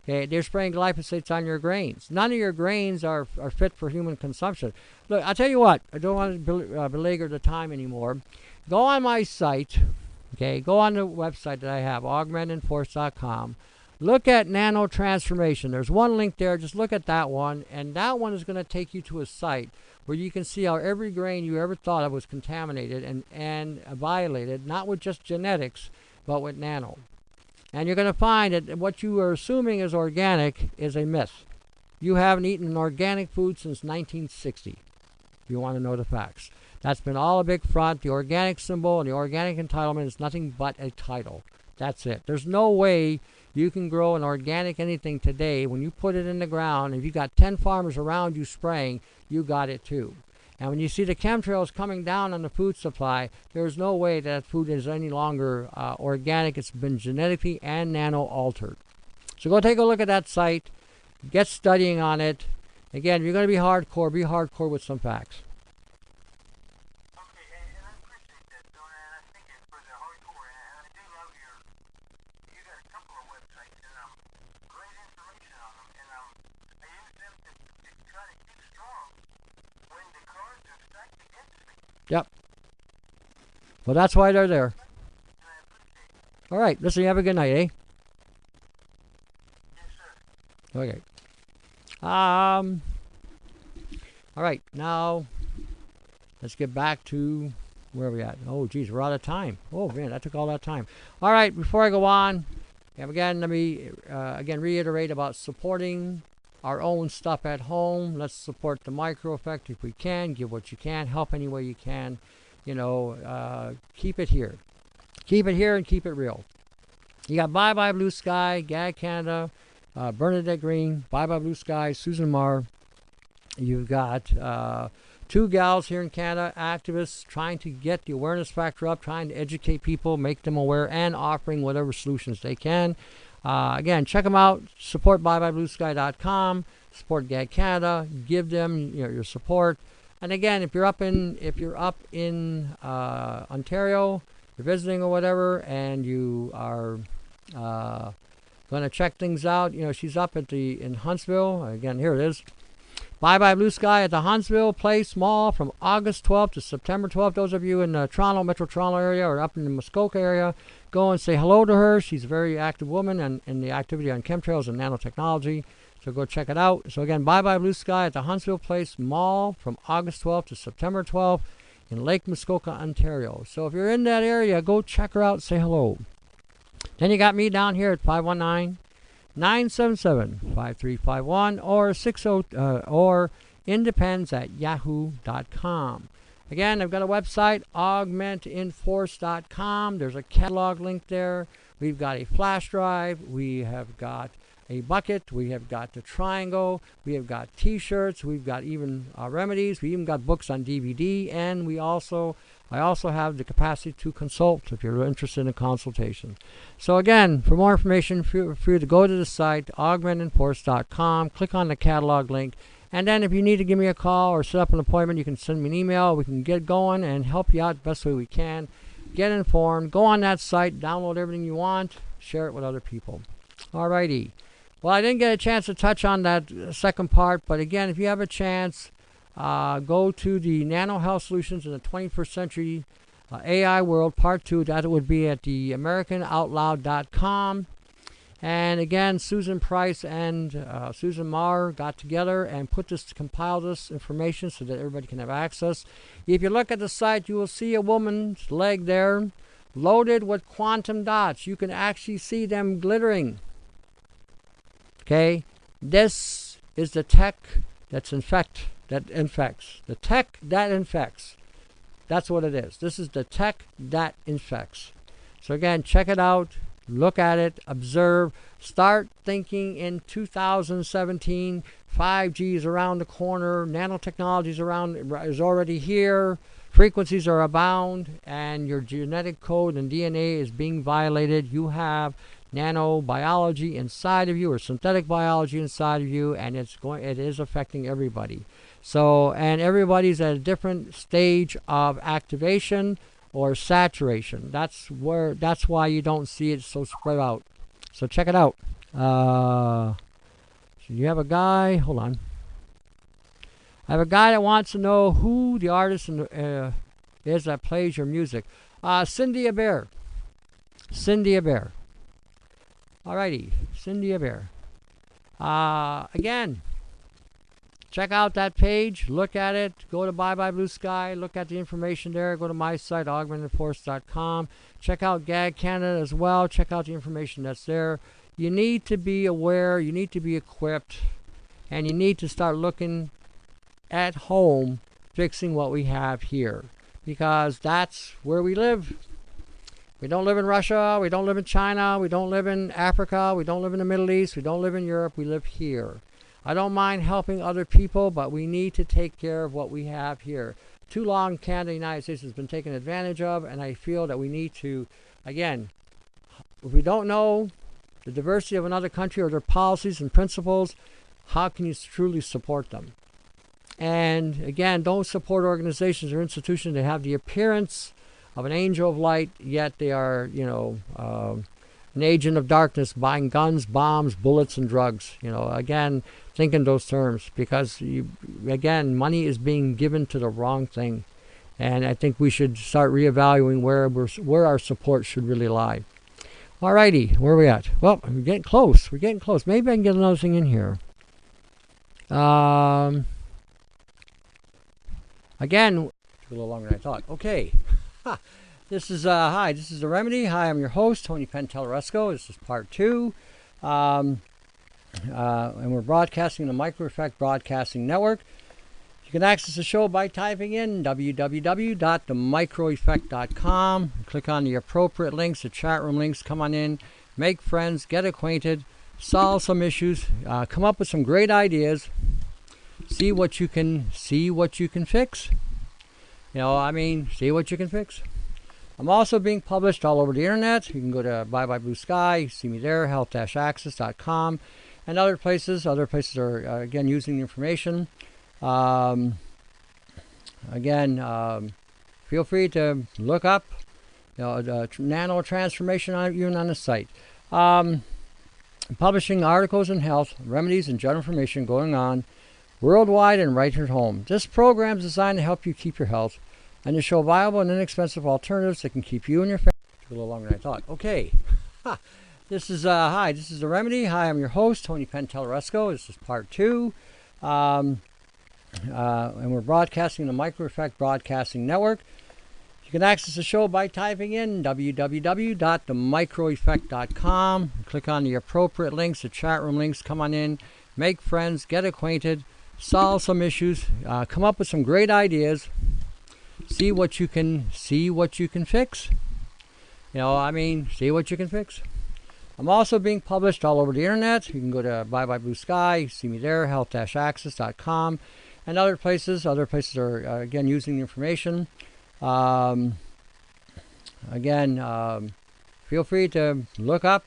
Okay, they're spraying glyphosates on your grains. None of your grains are fit for human consumption. Look, I'll tell you what, I don't want to belabor the time anymore. Go on my site, okay, go on the website that I have, augmentedforce.com. look at nanotransformation. There's one link there. Just look at that one, and that one is going to take you to a site where you can see how every grain you ever thought of was contaminated and violated, not with just genetics, but with nano. And you're going to find that what you are assuming is organic is a myth. You haven't eaten an organic food since 1960, if you want to know the facts. That's been all a big front. The organic symbol and the organic entitlement is nothing but a title. That's it. There's no way you can grow an organic anything today. When you put it in the ground, if you got 10 farmers around you spraying, you got it too. And when you see the chemtrails coming down on the food supply, there's no way that food is any longer organic. It's been genetically and nano altered. So go take a look at that site. Get studying on it. Again, if you're going to be hardcore with some facts. Okay, and I appreciate that, Bill, and I think it's for the hardcore, and I do love you got a couple of websites, and great information on them, and I use them to try to keep strong when the cards are stacked against me. Yep. Well, that's why they're there. And I appreciate it. All right. Listen, you have a good night, eh? Yes, sir. Okay. All right. Now, let's get back to where are we at? Oh, geez, we're out of time. Oh, man, that took all that time. All right. Before I go on, again, let me again reiterate about supporting our own stuff at home. Let's support the micro effect if we can. Give what you can. Help any way you can. You know, keep it here. Keep it here and keep it real. You got Bye Bye Blue Sky, Gag Canada, Bernadette Green, Bye Bye Blue Sky, Susan Marr. You've got two gals here in Canada, activists trying to get the awareness factor up, trying to educate people, make them aware, and offering whatever solutions they can. Again, check them out. Support byebyebluesky.com. Support Gag Canada. Give them your support. And again, if you're up in Ontario, you're visiting or whatever, and you are going to check things out, she's up in Huntsville. Again, here it is. Bye Bye Blue Sky at the Huntsville Place Mall from August 12th to September 12th. Those of you in the Metro Toronto area or up in the Muskoka area, go and say hello to her. She's a very active woman and in the activity on chemtrails and nanotechnology. So go check it out. So again, Bye Bye Blue Sky at the Huntsville Place Mall from August 12th to September 12th in Lake Muskoka, Ontario. So if you're in that area, go check her out, say hello. Then you got me down here at 519-977-5351 or independz at yahoo.com. Again, I've got a website, augmentinforce.com. There's a catalog link there. We've got a flash drive. We have got a bucket. We have got the triangle. We have got t-shirts. We've got even remedies. We even got books on DVD. And I also have the capacity to consult if you're interested in consultation. So again, for more information, feel free to go to the site, augmentinforce.com. Click on the catalog link. And then if you need to give me a call or set up an appointment, you can send me an email. We can get going and help you out the best way we can. Get informed. Go on that site. Download everything you want. Share it with other people. Alrighty. Well, I didn't get a chance to touch on that second part. But again, if you have a chance, go to the Nano Health Solutions in the 21st Century AI World Part 2. That would be at the AmericanOutloud.com. And again, Susan Price and Susan Marr got together and compiled this information so that everybody can have access. If you look at the site, you will see a woman's leg there loaded with quantum dots. You can actually see them glittering. Okay, this is the tech that infects. The tech that infects. That's what it is. This is the tech that infects. So again, check it out. Look at it, observe, start thinking in 2017. 5G is around the corner, nanotechnology is already here, frequencies are abound, and your genetic code and DNA is being violated. You have nanobiology inside of you or synthetic biology inside of you, and it is affecting everybody. So, and everybody's at a different stage of activation or saturation. That's why you don't see it so spread out. So check it out. So you have a guy, hold on. I have a guy that wants to know who the artist is that plays your music. Cindy Bear. Cindy Bear. Alrighty, Cindy Bear. Again, check out that page, look at it, go to Bye Bye Blue Sky, look at the information there, go to my site, augmentedforce.com. Check out GAG Canada as well, check out the information that's there. You need to be aware, you need to be equipped, and you need to start looking at home, fixing what we have here, because that's where we live. We don't live in Russia, we don't live in China, we don't live in Africa, we don't live in the Middle East, we don't live in Europe, we live here. I don't mind helping other people, but we need to take care of what we have here. Too long, Canada, the United States has been taken advantage of, and I feel that we need to, again, if we don't know the diversity of another country or their policies and principles, how can you truly support them? And again, don't support organizations or institutions that have the appearance of an angel of light, yet they are, an agent of darkness, buying guns, bombs, bullets, and drugs. Again, think in those terms, because again, money is being given to the wrong thing, and I think we should start reevaluating where our support should really lie. Alrighty, where are we at? Well, we're getting close. We're getting close. Maybe I can get another thing in here. Again, took a little longer than I thought. Okay. This is hi, this is The Remedy. Hi, I'm your host, Tony Pentelleresco. This is part 2. And we're broadcasting the Micro Effect Broadcasting Network. You can access the show by typing in www.themicroeffect.com. Click on the appropriate links, the chat room links. Come on in, make friends, get acquainted, solve some issues, come up with some great ideas, see what you can fix. See what you can fix. I'm also being published all over the internet. You can go to Bye Bye Blue Sky, see me there, health-access.com, and other places. Other places are, again, using the information. Feel free to look up the nano transformation even on the site. Publishing articles in health, remedies, and general information going on worldwide and right at home. This program is designed to help you keep your health and to show viable and inexpensive alternatives that can keep you and your family. Took a little longer than I thought. Okay. This is hi, this is The Remedy. Hi, I'm your host, Tony Pentelleresco. This is part 2. And we're broadcasting the Micro Effect Broadcasting Network. You can access the show by typing in www.themicroeffect.com. Click on the appropriate links, the chat room links. Come on in, make friends, get acquainted, solve some issues, come up with some great ideas, see what you can fix. See what you can fix. I'm also being published all over the internet. You can go to Bye Bye Blue Sky, see me there, health-access.com, and other places. Other places are, again, using the information. Feel free to look up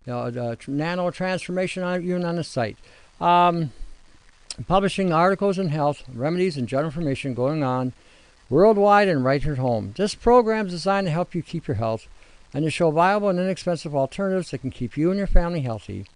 the nano transformation even on the site. Publishing articles in health, remedies, and general information going on worldwide and right at home. This program is designed to help you keep your health and to show viable and inexpensive alternatives that can keep you and your family healthy,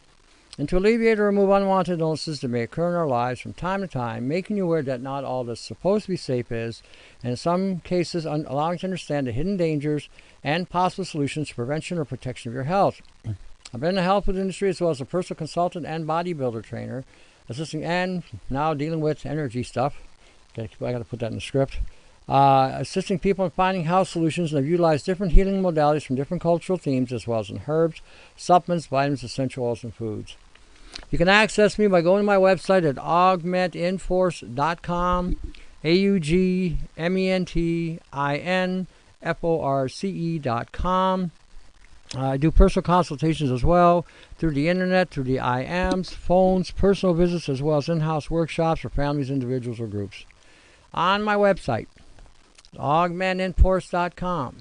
and to alleviate or remove unwanted illnesses that may occur in our lives from time to time, making you aware that not all that's supposed to be safe is, and in some cases allowing you to understand the hidden dangers and possible solutions to prevention or protection of your health. I've been in the health food industry as well as a personal consultant and bodybuilder trainer, assisting and now dealing with energy stuff. I got to put that in the script. Assisting people in finding health solutions, and have utilized different healing modalities from different cultural themes, as well as in herbs, supplements, vitamins, essential oils, and foods. You can access me by going to my website at augmentinforce.com, augmentinforce.com. I do personal consultations as well through the internet, through the IMs, phones, personal visits, as well as in-house workshops for families, individuals, or groups. On my website, augmentinforce.com,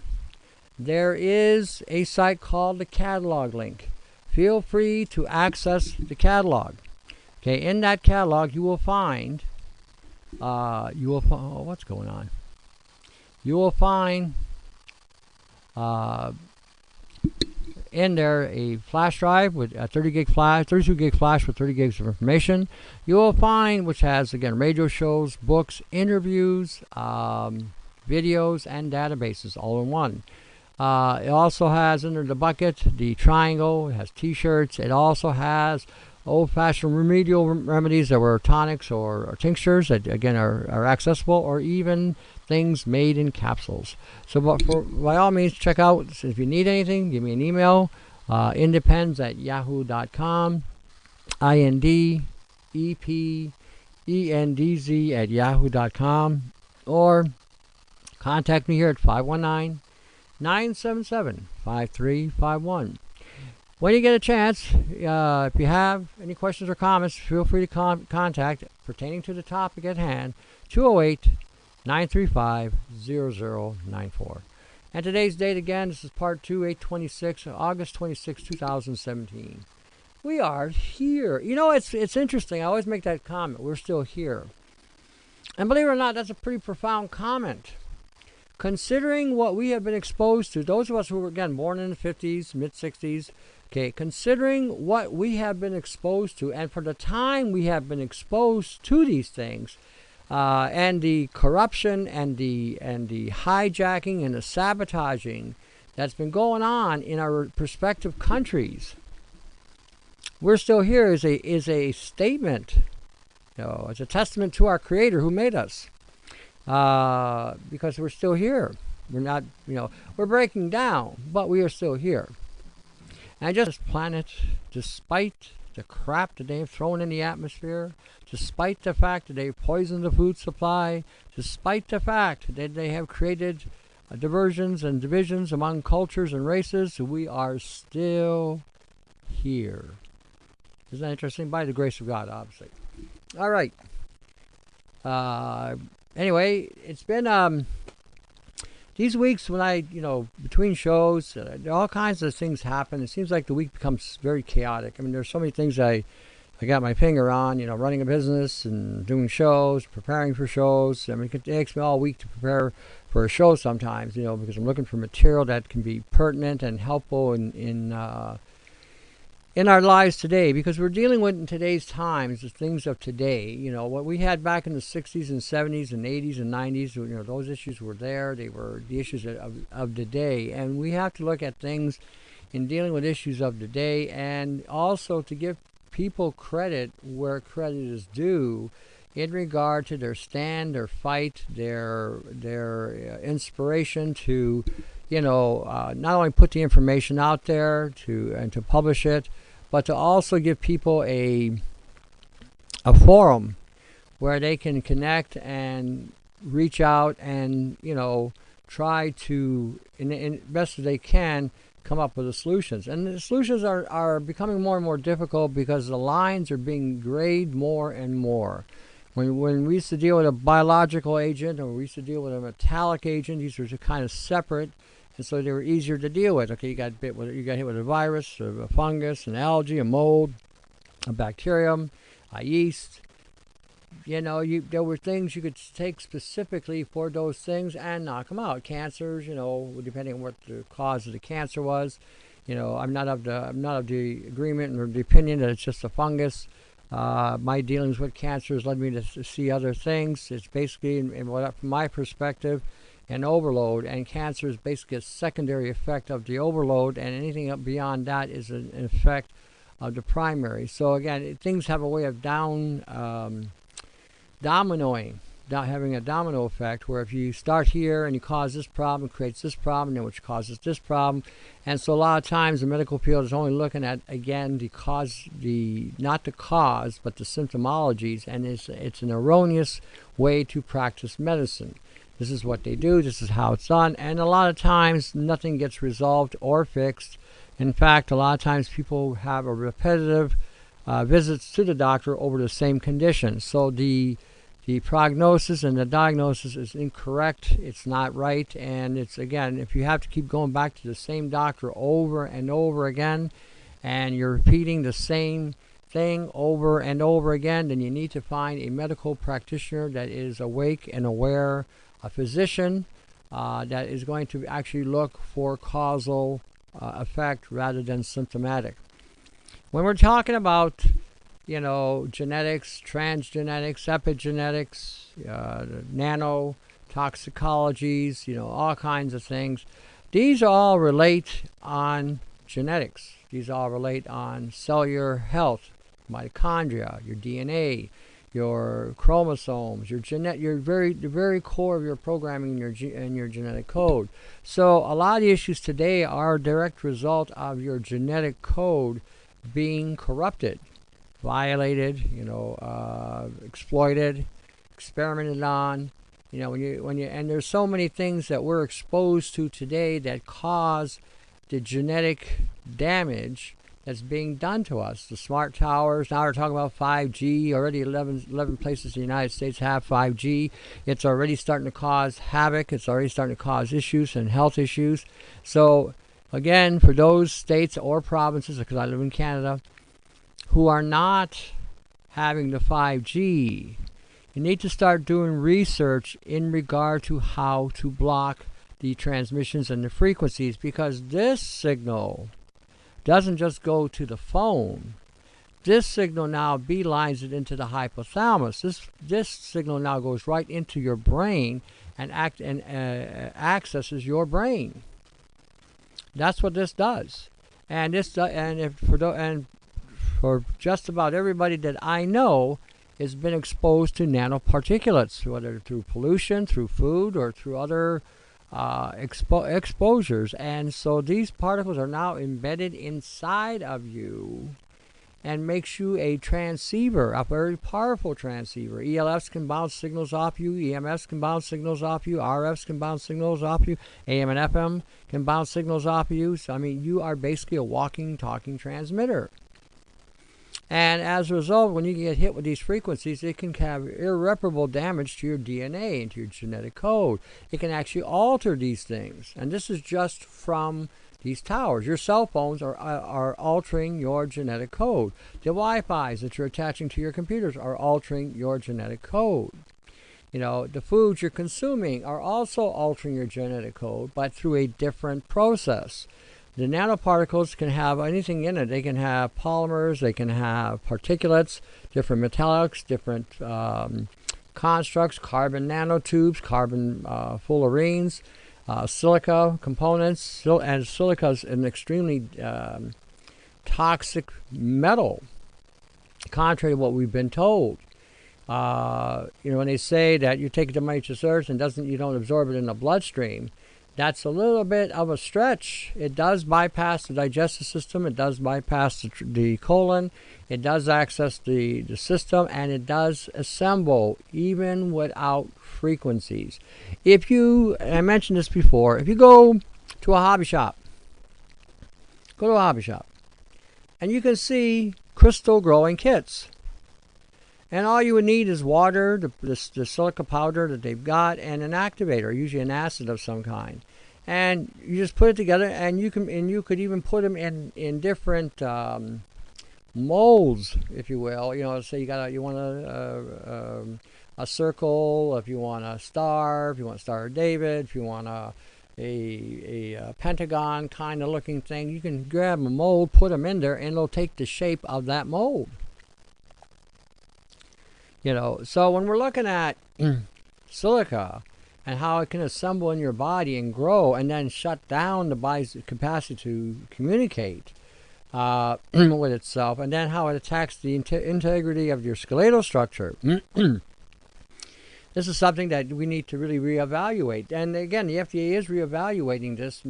there is a site called the catalog link. Feel free to access the catalog. Okay, in that catalog you will find what's going on? You will find in there a flash drive with a 32 gig flash with 30 gigs of information. You will find, which has, again, radio shows, books, interviews, videos, and databases all in one. It also has under the bucket the triangle. It has T-shirts. It also has old-fashioned remedial remedies that were tonics or tinctures that again are accessible, or even things made in capsules. So by all means, check out. If you need anything, give me an email. Independz at yahoo.com. INDEPENDZ at yahoo.com, or contact me here at 519-977-5351. When you get a chance, if you have any questions or comments, feel free to contact pertaining to the topic at hand, 208-935-0094. And today's date again, this is part 2, 8/26, August 26, 2017. We are here. You know, it's interesting. I always make that comment. We're still here. And believe it or not, that's a pretty profound comment. Considering what we have been exposed to, those of us who were, again, born in the 50s, mid-60s, okay, considering what we have been exposed to, and for the time we have been exposed to these things, and the corruption and the hijacking and the sabotaging that's been going on in our respective countries, we're still here is a statement. You know, it's a testament to our Creator who made us. Because we're still here. We're not, you know, we're breaking down, but we are still here. And just this planet, despite the crap that they've thrown in the atmosphere, despite the fact that they've poisoned the food supply, despite the fact that they have created diversions and divisions among cultures and races, we are still here. Isn't that interesting? By the grace of God, obviously. All right. Anyway, it's been these weeks when I, between shows, all kinds of things happen. It seems like the week becomes very chaotic. I mean, there's so many things I got my finger on, running a business and doing shows, preparing for shows. I mean, it takes me all week to prepare for a show sometimes, because I'm looking for material that can be pertinent and helpful in our lives today, because we're dealing with in today's times the things of today. What we had back in the 60s and 70s and 80s and 90s, those issues were there. They were the issues of the day, and we have to look at things in dealing with issues of the day, and also to give people credit where credit is due in regard to their stand, their fight, their inspiration to not only put the information out there and to publish it, but to also give people a forum where they can connect and reach out and, try to, in best as they can, come up with the solutions. And the solutions are becoming more and more difficult because the lines are being grayed more and more. When we used to deal with a biological agent, or we used to deal with a metallic agent, these were kind of separate. And so they were easier to deal with. Okay, you got hit with a virus, a fungus, an algae, a mold, a bacterium, a yeast. There were things you could take specifically for those things and knock them out. Cancers, depending on what the cause of the cancer was. I'm not of the agreement or the opinion that it's just a fungus. My dealings with cancers led me to see other things. It's basically, from my perspective, an overload, and cancer is basically a secondary effect of the overload, and anything up beyond that is an effect of the primary. So again, things have a way of having a domino effect, where if you start here and you cause this problem, it creates this problem, then which causes this problem. And so a lot of times the medical field is only looking at, again, not the cause, but the symptomologies, and it's an erroneous way to practice medicine. This is what they do, this is how it's done, and a lot of times nothing gets resolved or fixed. In fact, a lot of times people have a repetitive visits to the doctor over the same condition. So the prognosis and the diagnosis is incorrect, it's not right, and it's, again, if you have to keep going back to the same doctor over and over again, and you're repeating the same thing over and over again, then you need to find a medical practitioner that is awake and aware, a physician that is going to actually look for causal effect rather than symptomatic. When we're talking about, genetics, transgenetics, epigenetics, nanotoxicologies, all kinds of things, these all relate on genetics. These all relate on cellular health, mitochondria, your DNA, your chromosomes, the very core of your programming and your genetic code. So a lot of the issues today are a direct result of your genetic code being corrupted, violated, exploited, experimented on. And there's so many things that we're exposed to today that cause the genetic damage that's being done to us. The smart towers, now we're talking about 5G. Already 11 places in the United States have 5G. It's already starting to cause havoc. It's already starting to cause issues and health issues. So, again, for those states or provinces, because I live in Canada, who are not having the 5G, you need to start doing research in regard to how to block the transmissions and the frequencies, because this signal doesn't just go to the phone. This signal now beelines it into the hypothalamus. This signal now goes right into your brain and accesses your brain. That's what this does. And for just about everybody that I know has been exposed to nanoparticulates, whether through pollution, through food, or through other exposures. And so these particles are now embedded inside of you and makes you a transceiver, a very powerful transceiver. ELFs can bounce signals off you, EMFs can bounce signals off you, RFs can bounce signals off you, AM and FM can bounce signals off you. So, I mean, you are basically a walking, talking transmitter. And as a result, when you get hit with these frequencies, it can have irreparable damage to your DNA and to your genetic code. It can actually alter these things. And this is just from these towers. Your cell phones are altering your genetic code. The Wi-Fis that you're attaching to your computers are altering your genetic code. The foods you're consuming are also altering your genetic code, but through a different process. The nanoparticles can have anything in it. They can have polymers, they can have particulates, different metallics, different constructs, carbon nanotubes, carbon fullerenes, silica components, and silica is an extremely toxic metal, contrary to what we've been told. When they say that you take it to Mother Earth and you don't absorb it in the bloodstream, that's a little bit of a stretch. It does bypass the digestive system. It does bypass the colon. It does access the system, and it does assemble even without frequencies. I mentioned this before, if you go to a hobby shop, and you can see crystal growing kits. And all you would need is water, the silica powder that they've got, and an activator, usually an acid of some kind. And you just put it together, and you could even put them in different molds, if you will. Say you want a circle, if you want a star, if you want a Star of David, if you want a pentagon kind of looking thing, you can grab a mold, put them in there, and it'll take the shape of that mold. So when we're looking at silica and how it can assemble in your body and grow and then shut down the body's capacity to communicate with itself, and then how it attacks the integrity of your skeletal structure, this is something that we need to really reevaluate. And again, the FDA is reevaluating this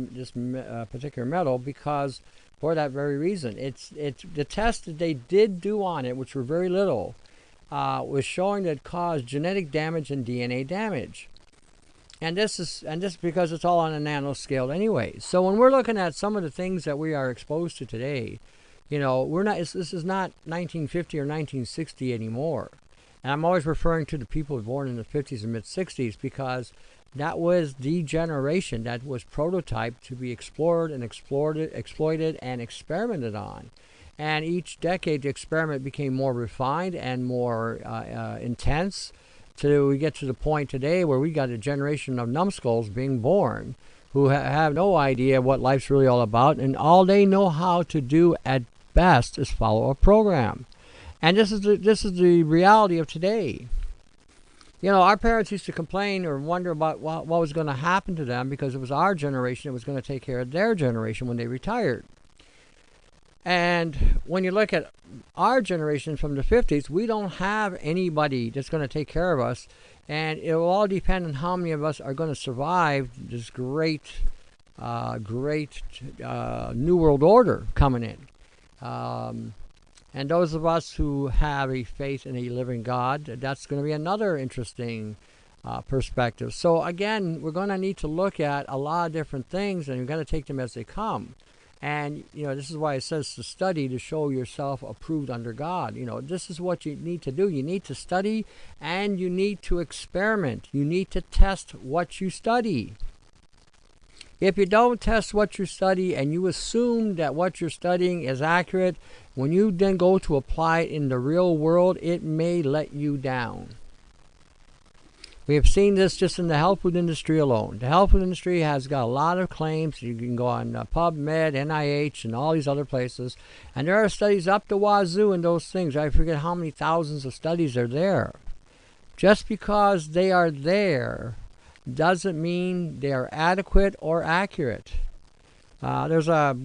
particular metal because for that very reason. It's the tests that they did do on it, which were very little, was showing that it caused genetic damage and DNA damage. And this is because it's all on a nanoscale anyway. So when we're looking at some of the things that we are exposed to today, we're not. This is not 1950 or 1960 anymore. And I'm always referring to the people born in the 50s and mid 60s because that was the generation that was prototyped to be explored and exploited and experimented on. And each decade, the experiment became more refined and more intense. Till we get to the point today where we got a generation of numbskulls being born who have no idea what life's really all about, and all they know how to do at best is follow a program. And this is the reality of today. You know, our parents used to complain or wonder about what was going to happen to them because it was our generation that was going to take care of their generation when they retired. And when you look at our generation from the 50s, we don't have anybody that's going to take care of us. And it will all depend on how many of us are going to survive this great New World Order coming in. And those of us who have a faith in a living God, that's going to be another interesting perspective. So again, we're going to need to look at a lot of different things, and we've got to take them as they come. And, you know, this is why it says to study to show yourself approved under God. You know, this is what you need to do. You need to study, and you need to experiment. You need to test what you study. If you don't test what you study and you assume that what you're studying is accurate, when you then go to apply it in the real world, it may let you down. We have seen this just in the health food industry alone. The health food industry has got a lot of claims. You can go on PubMed, NIH, and all these other places. And there are studies up the wazoo in those things. I forget how many thousands of studies are there. Just because they are there doesn't mean they are adequate or accurate. There's a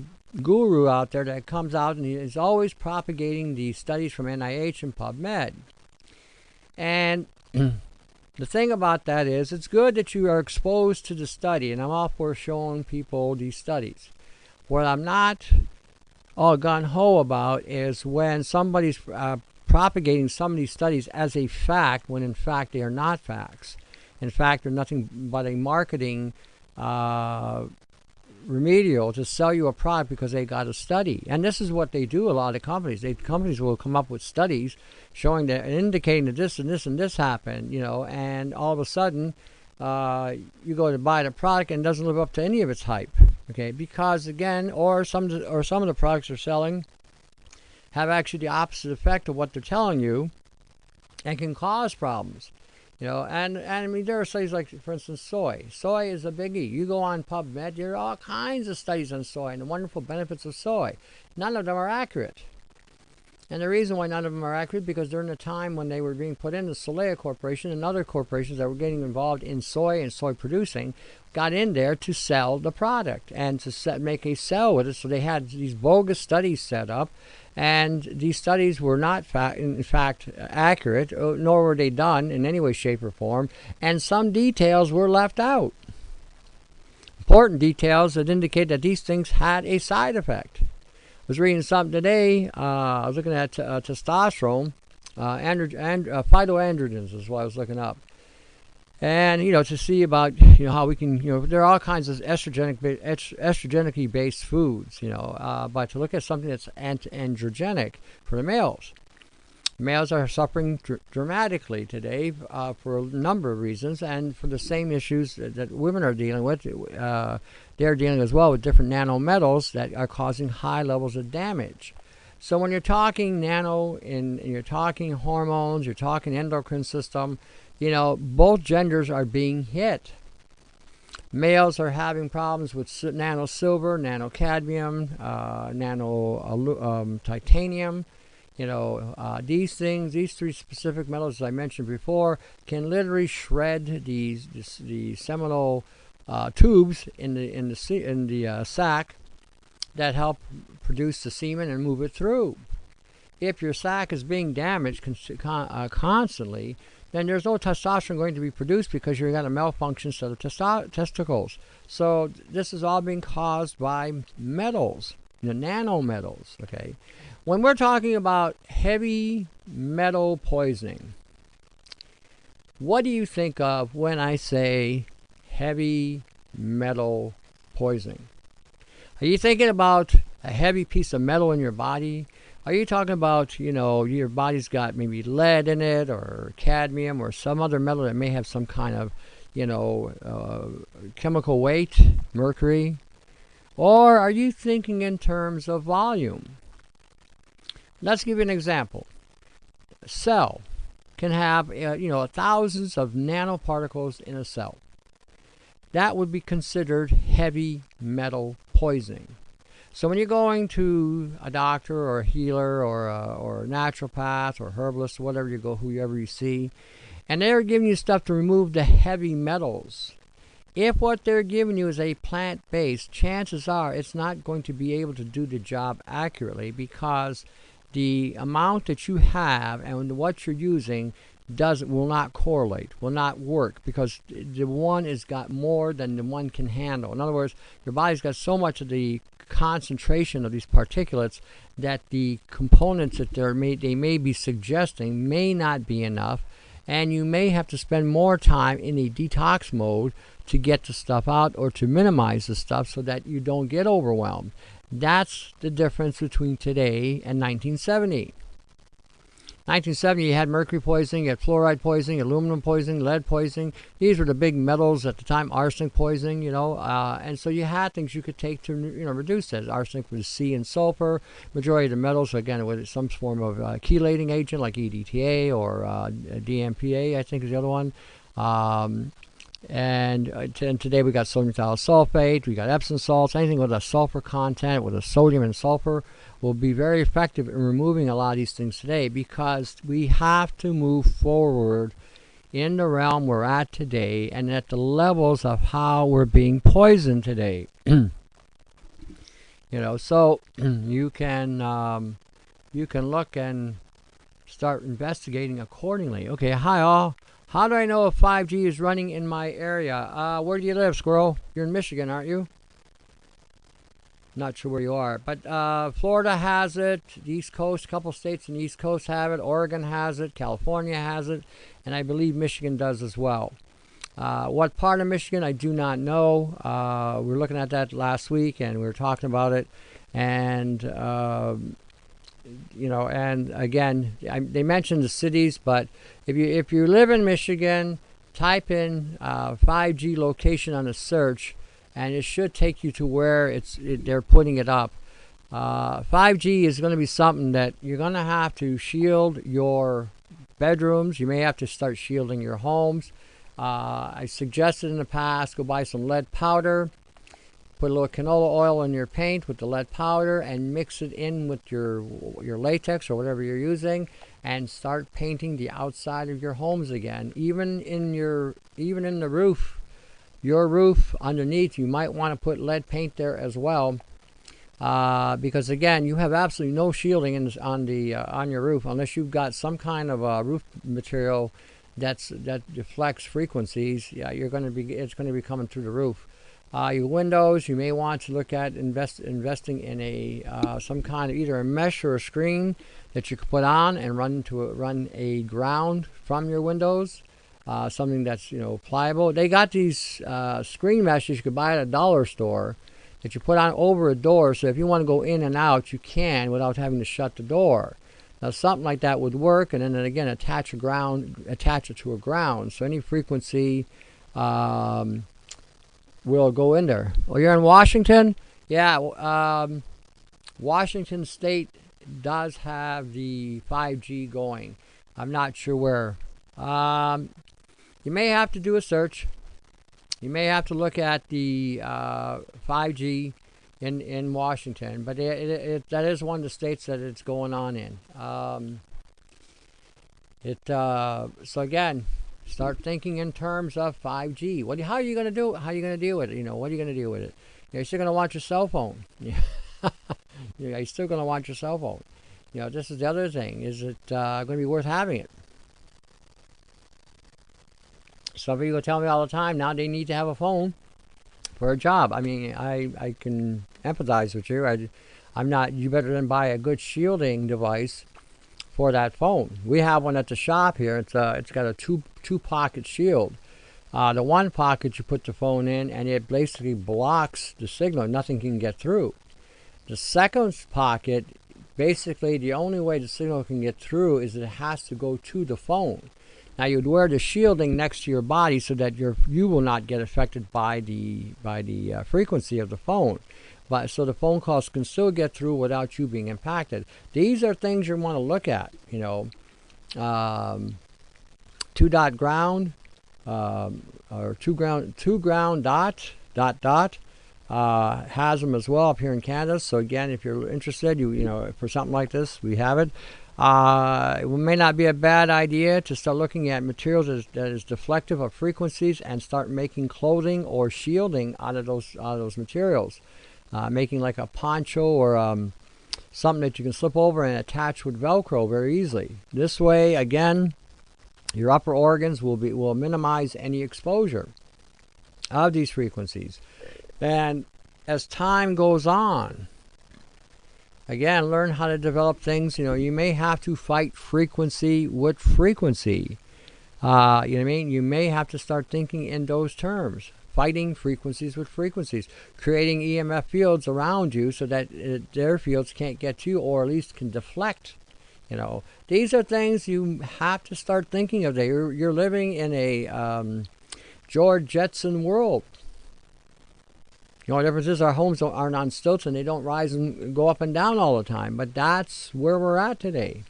guru out there that comes out and he is always propagating the studies from NIH and PubMed. And the thing about that is, it's good that you are exposed to the study, and I'm all for showing people these studies. What I'm not all gung-ho about is when somebody's propagating some of these studies as a fact, when in fact they are not facts. In fact, they're nothing but a marketing remedial to sell you a product because they got a study. And this is what they do, a lot of companies. Companies will come up with studies showing that, indicating that this and this and this happened, you know, and all of a sudden you go to buy the product and it doesn't live up to any of its hype, okay? Because again, or some of the products they're selling have actually the opposite effect of what they're telling you and can cause problems. You know, and I mean, there are studies like, for instance, soy. Soy is a biggie. You go on PubMed, there are all kinds of studies on soy and the wonderful benefits of soy. None of them are accurate. And the reason why none of them are accurate, because during the time when they were being put in, the Solea Corporation and other corporations that were getting involved in soy and soy producing got in there to sell the product and to make a sell with it. So they had these bogus studies set up. And these studies were not, in fact, accurate, nor were they done in any way, shape, or form. And some details were left out. Important details that indicate that these things had a side effect. I was reading something today. I was looking at testosterone, phytoandrogens is what I was looking up. And, you know, to see about, you know, how we can, you know, there are all kinds of estrogenically based foods, you know, but to look at something that's androgenic for the males. Males are suffering dramatically today for a number of reasons, and for the same issues that women are dealing with. They're dealing as well with different nanometals that are causing high levels of damage. So when you're talking nano, and you're talking hormones, you're talking endocrine system, you know, both genders are being hit. Males are having problems with nano silver, nano cadmium, nano titanium. You know, these things, these three specific metals, as I mentioned before, can literally shred the seminal tubes in the sac that help produce the semen and move it through. If your sac is being damaged constantly, then there's no testosterone going to be produced because you're going to malfunction set of testicles. So this is all being caused by metals, the nanometals, okay? When we're talking about heavy metal poisoning, what do you think of when I say heavy metal poisoning? Are you thinking about a heavy piece of metal in your body? Are you talking about, you know, your body's got maybe lead in it or cadmium or some other metal that may have some kind of, you know, chemical weight, mercury? Or are you thinking in terms of volume? Let's give you an example. A cell can have, you know, thousands of nanoparticles in a cell. That would be considered heavy metal poisoning. So when you're going to a doctor or a healer or a naturopath or herbalist or whatever you go, whoever you see, And they're giving you stuff to remove the heavy metals. If what they're giving you is a plant-based, chances are it's not going to be able to do the job accurately, because the amount that you have and what you're using will not correlate, will not work, because the one has got more than the one can handle. In other words, your body's got so much of the concentration of these particulates that the components that they may be suggesting may not be enough, and you may have to spend more time in a detox mode to get the stuff out, or to minimize the stuff so that you don't get overwhelmed. That's the difference between today and 1970. 1970, you had mercury poisoning, you had fluoride poisoning, aluminum poisoning, lead poisoning. These were the big metals at the time, arsenic poisoning, and so you had things you could take to, reduce that. Arsenic was C and sulfur. Majority of the metals, again, with some form of chelating agent like EDTA or DMPA, I think is the other one. And today we got sodium thiosulfate, we got Epsom salts. Anything with a sulfur content, with a sodium and sulfur, will be very effective in removing a lot of these things today, because we have to move forward in the realm we're at today and at the levels of how we're being poisoned today. So you can look and start investigating accordingly. Okay, hi all. How do I know if 5G is running in my area? Where do you live, Squirrel? You're in Michigan, aren't you? Not sure where you are. But Florida has it. The East Coast, a couple states in the East Coast have it. Oregon has it. California has it. And I believe Michigan does as well. What part of Michigan, I do not know. We were looking at that last week, and we were talking about it. And and again, they mentioned the cities, but if you live in Michigan, type in 5G location on a search, and it should take you to where they're putting it up. 5G is going to be something that you're going to have to shield your bedrooms. You may have to start shielding your homes. I suggested in the past, go buy some lead powder. Put a little canola oil in your paint with the lead powder and mix it in with your latex or whatever you're using, and start painting the outside of your homes again. Even in the roof, your roof underneath, you might want to put lead paint there as well, because again, you have absolutely no shielding on your roof unless you've got some kind of roof material that deflects frequencies. Yeah, it's going to be coming through the roof. Your windows, you may want to look at investing in some kind of either a mesh or a screen that you can put on and run a ground from your windows. Something that's pliable. They got these screen meshes you could buy at a dollar store that you put on over a door, so if you want to go in and out, you can without having to shut the door. Now something like that would work, and then again attach it to a ground, so any frequency will go in there. Well, you're in Washington? Yeah, Washington State does have the 5G going. I'm not sure where. You may have to do a search. You may have to look at the 5G in Washington, but that is one of the states that it's going on in. So again, start thinking in terms of 5G. How are you going to do it? How are you going to deal with it? What are you going to deal with it? You're still going to want your cell phone. You're still going to want your cell phone. This is the other thing. Is it going to be worth having it? Some people tell me all the time now they need to have a phone for a job. I mean, I can empathize with you. I'm not. You better than buy a good shielding device for that phone. We have one at the shop here. It's got a two pocket shield. The one pocket you put the phone in, and it basically blocks the signal. Nothing can get through. The second pocket, basically the only way the signal can get through is it has to go to the phone. Now you'd wear the shielding next to your body so that you will not get affected by the frequency of the phone. But so the phone calls can still get through without you being impacted. These are things you want to look at. 2-dot ground or two ground dot has them as well up here in Canada. So again, if you're interested, for something like this, we have it. It may not be a bad idea to start looking at materials that is deflective of frequencies and start making clothing or shielding out of those materials. Making like a poncho or something that you can slip over and attach with Velcro very easily. This way, again, your upper organs will minimize any exposure of these frequencies. And as time goes on, again, learn how to develop things. You may have to fight frequency with frequency. You know what I mean? You may have to start thinking in those terms. Fighting frequencies with frequencies. Creating EMF fields around you so that their fields can't get to you, or at least can deflect. These are things you have to start thinking of. You're living in a George Jetson world. The difference is our homes aren't on stilts and they don't rise and go up and down all the time. But that's where we're at today.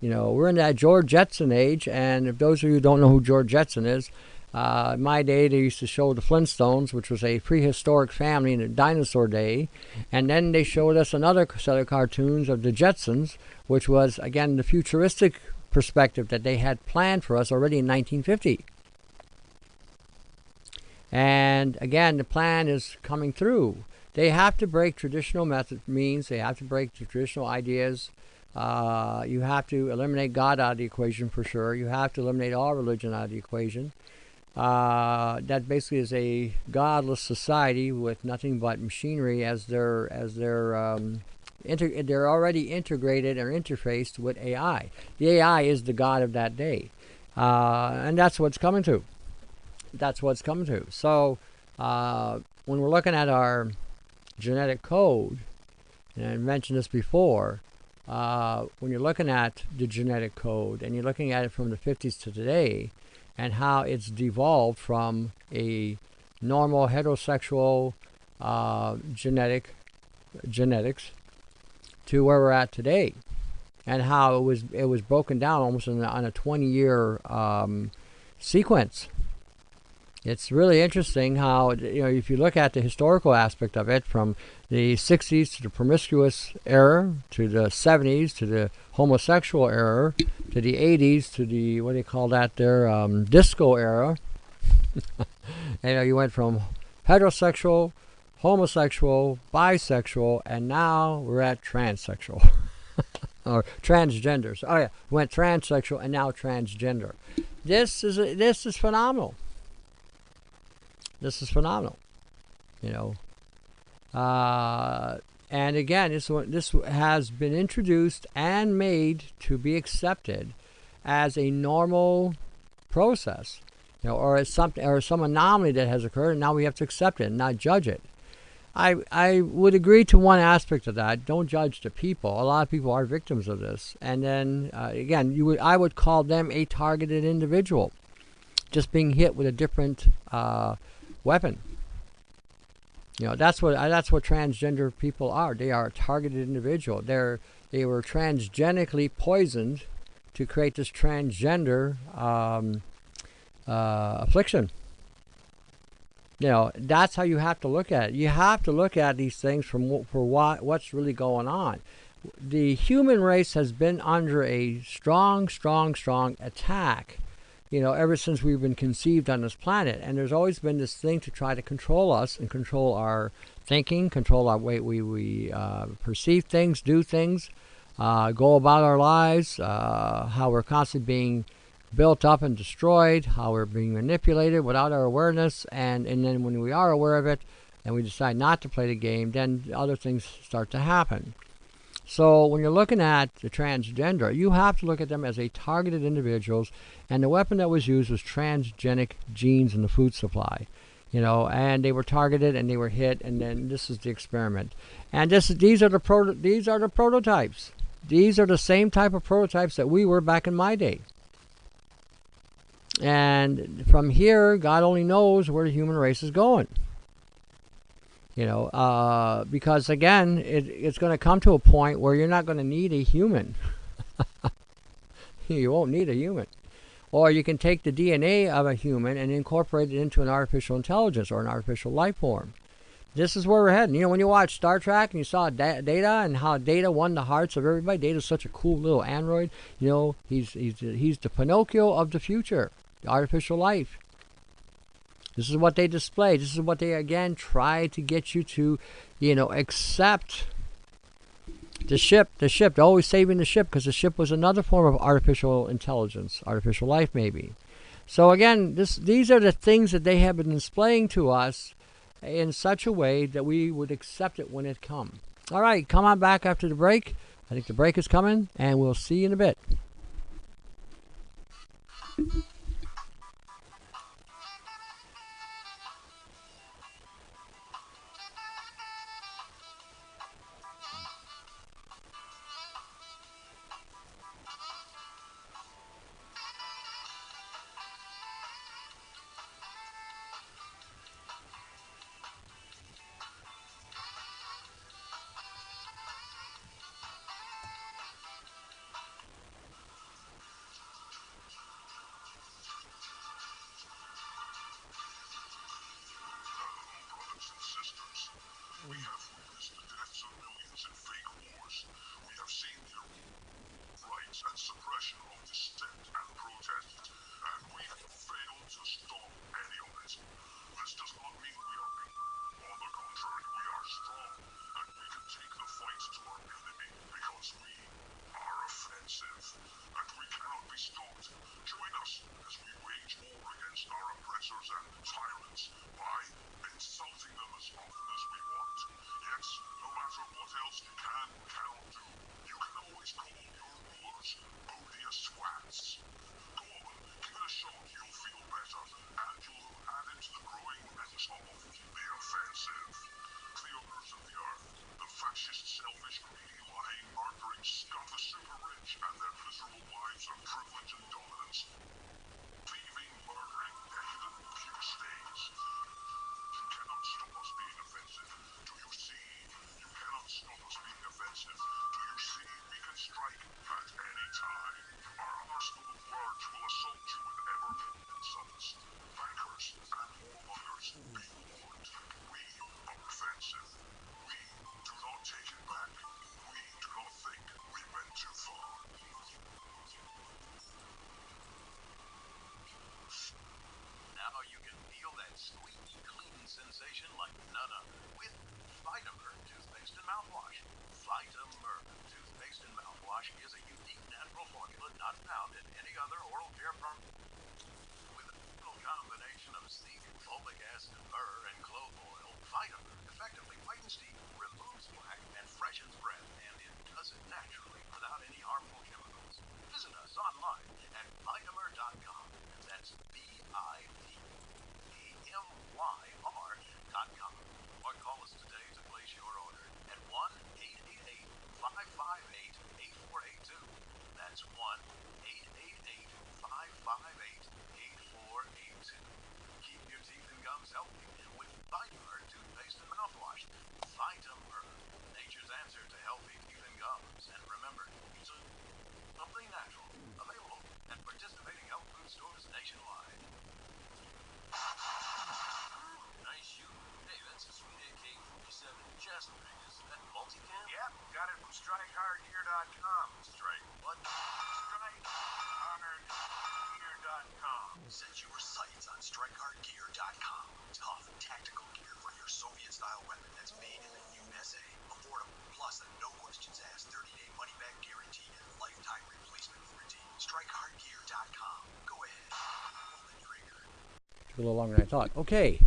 We're in that George Jetson age. And if those of you who don't know who George Jetson is, in my day they used to show the Flintstones, which was a prehistoric family in the dinosaur day. And then they showed us another set of cartoons of the Jetsons, which was, again, the futuristic perspective that they had planned for us already in 1950. And again, the plan is coming through. They have to break traditional means. They have to break the traditional ideas. You have to eliminate God out of the equation for sure. You have to eliminate all religion out of the equation. That basically is a godless society with nothing but machinery as they're already integrated or interfaced with AI. The AI is the god of that day, and that's what's coming to. So when we're looking at our genetic code, and I mentioned this before, when you're looking at the genetic code and you're looking at it from the 50s to today, and how it's devolved from a normal heterosexual genetics to where we're at today, and how it was broken down almost on a 20-year sequence. It's really interesting how, if you look at the historical aspect of it, from the 60s to the promiscuous era, to the 70s to the homosexual era, to the 80s to the, what do you call that there, disco era. And you went from heterosexual, homosexual, bisexual, and now we're at transsexual. Or transgenders. Oh yeah, we went transsexual and now transgender. This is phenomenal. This is phenomenal, and again, this has been introduced and made to be accepted as a normal process, or as something, or some anomaly that has occurred, and now we have to accept it and not judge it. I would agree to one aspect of that. Don't judge the people. A lot of people are victims of this, and then again, I would call them a targeted individual, just being hit with a different weapon. That's what transgender people are. They are a targeted individual. They were transgenically poisoned to create this transgender affliction. That's how you have to look at it. You have to look at these things for what's really going on. The human race has been under a strong attack, ever since we've been conceived on this planet. And there's always been this thing to try to control us and control our thinking, control our way we perceive things, do things, go about our lives, how we're constantly being built up and destroyed, how we're being manipulated without our awareness, and then when we are aware of it and we decide not to play the game, then other things start to happen. So when you're looking at the transgender, you have to look at them as a targeted individuals, and the weapon that was used was transgenic genes in the food supply, and they were targeted and they were hit, and then this is the experiment. And these are the prototypes. These are the same type of prototypes that we were back in my day. And from here, God only knows where the human race is going. Because again, it's going to come to a point where you're not going to need a human. You won't need a human. Or you can take the DNA of a human and incorporate it into an artificial intelligence or an artificial life form. This is where we're heading. You know, when you watch Star Trek and you saw Data and how Data won the hearts of everybody, Data's such a cool little android. You know, he's the Pinocchio of the future, the artificial life. This is what they display. This is what they, again, try to get you to, you know, accept the ship. They're always saving the ship because the ship was another form of artificial intelligence, artificial life maybe. So again, these are the things that they have been displaying to us in such a way that we would accept it when it comes. All right, come on back after the break. I think the break is coming, and we'll see you in a bit. We have witnessed the deaths of millions in fake wars. We have seen the rights and suppression of dissent and protest, and we have failed to stop any of it. This does not mean we are weak. On the contrary, we are strong, and we can take the fight to our enemy because we are offensive, and we cannot be stopped. Join us as we wage war against our oppressors and tyrants by insulting them as often as we want. Yet, no matter what else you can or cannot do, you can always call your rulers odious swats. Go on, give it a shot, you'll feel better, and you'll add it to the growing ranks of the offensive. The owners of the earth, the fascist, selfish, greedy, lying, murdering scum, the super rich, and their miserable lives of privilege and dominance. Thieving, murdering, decadent, pure states. You cannot stop us being offensive. Do you see? You cannot stop us being offensive. Do you see? We can strike at any time. Our arsenal of words will assault you with ever more insults. Bankers and warmongers, be warned. We are offensive. We do not take it back. We do not think we went too far. Now you can feel that squeaky clean sensation like none other with Vitamer toothpaste and mouthwash. Vitamer toothpaste and mouthwash is a unique natural formula not found in any other oral care product. With a single combination of zinc, fulvic acid, myrrh, and clove oil, Vitamer effectively whitens teeth, removes plaque, and freshens breath, and it does it naturally without any harmful chemicals. Visit us online at vitamer.com. That's VITAMYR.com. Or call us today to place your order at 1-888-558-8482. That's 1-888-558-8482. Keep your teeth and gums healthy with Vitamer toothpaste and mouthwash. Vitamer, nature's answer to healthy teeth and gums. And remember, it's something natural, available at participating health food stores nationwide. Nice shoe. Hey, that's a sweet AK-47 chest ring. Is that multicam? Yep, got it from strikehardgear.com. Strike what? Strikehardgear.com. Set your sights on strikehardgear.com. Tough, tactical gear for your Soviet-style weapon that's made in the USA. Affordable, plus a no-questions-asked 30-day money-back guarantee and lifetime replacement warranty. Strikehardgear.com. Go ahead. Pull the trigger. Took a little longer than I thought. Okay.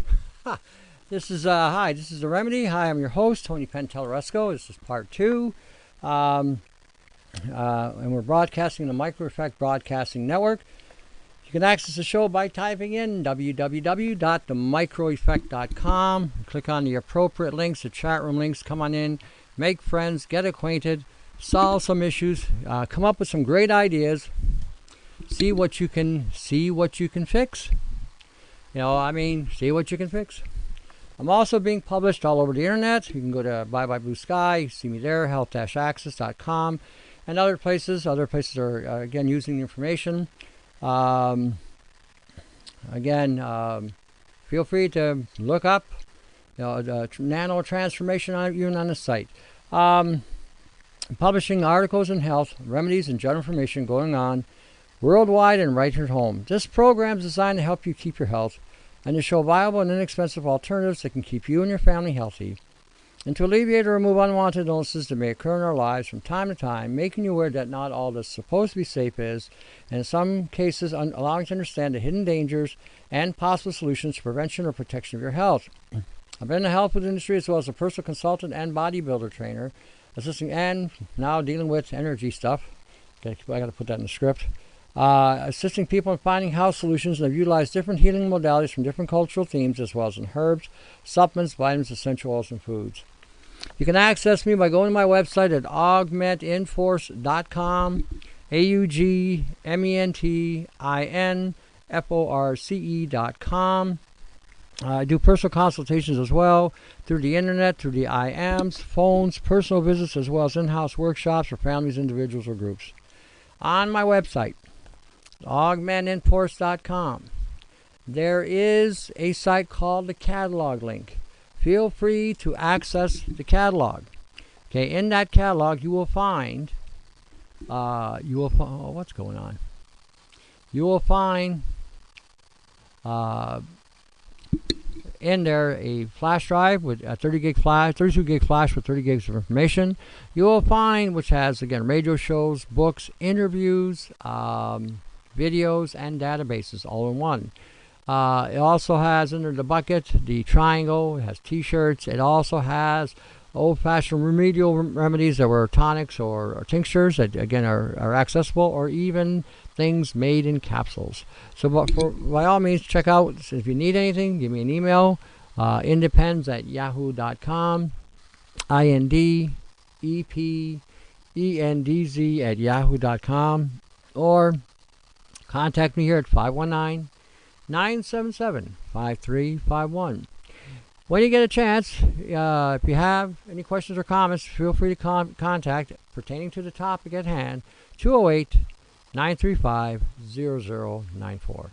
This is hi. This is The Remedy. Hi, I'm your host, Tony Pentelleresco. This is part 2. And we're broadcasting the Micro Effect Broadcasting Network. You can access the show by typing in www.themicroeffect.com. Click on the appropriate links, the chat room links. Come on in, make friends, get acquainted, solve some issues, come up with some great ideas, see what you can fix. You know, I mean, see what you can fix. I'm also being published all over the internet. You can go to Bye Bye Blue Sky, see me there, health-access.com, and other places. Other places are, again, using the information. Feel free to look up nano transformation even on the site. Publishing articles in health, remedies, and general information going on worldwide and right here at home. This program is designed to help you keep your health and to show viable and inexpensive alternatives that can keep you and your family healthy, and to alleviate or remove unwanted illnesses that may occur in our lives from time to time, making you aware that not all that's supposed to be safe is, and in some cases allowing you to understand the hidden dangers and possible solutions to prevention or protection of your health. I've been in the health food industry as well as a personal consultant and bodybuilder trainer, assisting and now dealing with energy stuff. I got to put that in the script. Assisting people in finding health solutions, and have utilized different healing modalities from different cultural themes, as well as in herbs, supplements, vitamins, essential oils, and foods. You can access me by going to my website at augmentinforce.com, augmentinforce.com. I do personal consultations as well through the internet, through the IMs, phones, personal visits, as well as in-house workshops for families, individuals, or groups. On my website, augmentinforce.com, there is a site called the catalog link. Feel free to access the catalog. Okay, in that catalog you will find, what's going on? You will find in there a flash drive with a 32 gig flash with 30 gigs of information. You will find, which has again radio shows, books, interviews, videos, and databases all in one. It also has under the bucket the triangle. It has t-shirts. It also has old-fashioned remedial remedies that were tonics or tinctures that again are accessible, or even things made in capsules. So by all means, check out. If you need anything, give me an email, independz at yahoo.com, independz at yahoo.com, or contact me here at 519-977-5351. When you get a chance, if you have any questions or comments, feel free to contact pertaining to the topic at hand, 208-935-0094.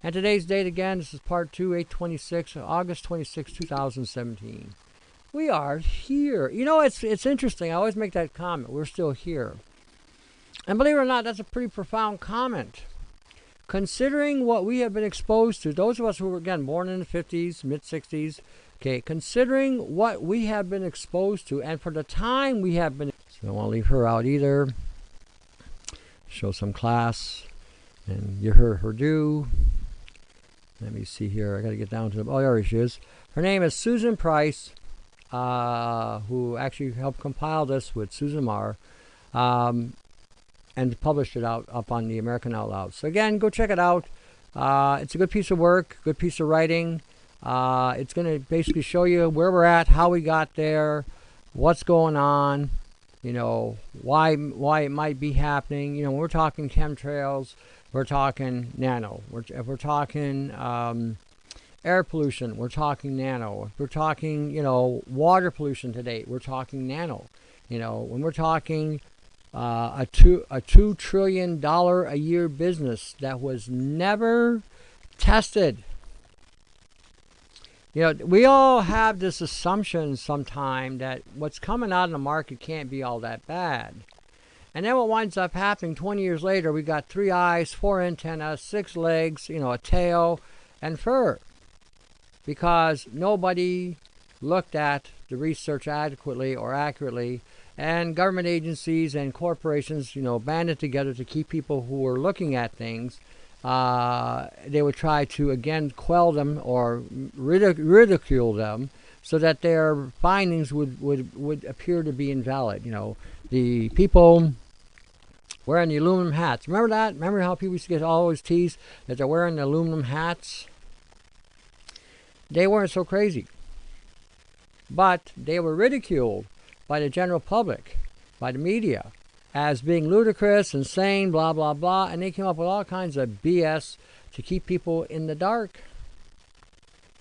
And today's date again, this is part 2, 8/26, August 26, 2017. We are here. You know, it's interesting. I always make that comment. We're still here. And believe it or not, that's a pretty profound comment. Considering what we have been exposed to, those of us who were, again, born in the 50s, mid-60s, okay, considering what we have been exposed to, and for the time we have been, so I don't want to leave her out either. Show some class, and you heard her do. Let me see here. I got to get down to the. Oh, there she is. Her name is Susan Price, who actually helped compile this with Susan Marr, and published it up on the American Out Loud. So again, go check it out. It's a good piece of work, good piece of writing. It's going to basically show you where we're at, how we got there, what's going on. You know, why it might be happening. You know, when we're talking chemtrails, we're talking nano. If we're talking air pollution, we're talking nano. If we're talking, you know, water pollution today, we're talking nano. You know, when we're talking a $2 trillion a year business that was never tested. You know, we all have this assumption sometime that what's coming out in the market can't be all that bad. And then what winds up happening 20 years later, we got 3 eyes, 4 antennas, 6 legs, you know, a tail, and fur. Because nobody looked at the research adequately or accurately, and government agencies and corporations, you know, banded together to keep people who were looking at things. They would try to, again, quell them or ridicule them so that their findings would appear to be invalid. You know, the people wearing the aluminum hats. Remember that? Remember how people used to get always teased that they're wearing the aluminum hats? They weren't so crazy. But they were ridiculed by the general public, by the media, as being ludicrous, insane, blah, blah, blah. And they came up with all kinds of BS to keep people in the dark.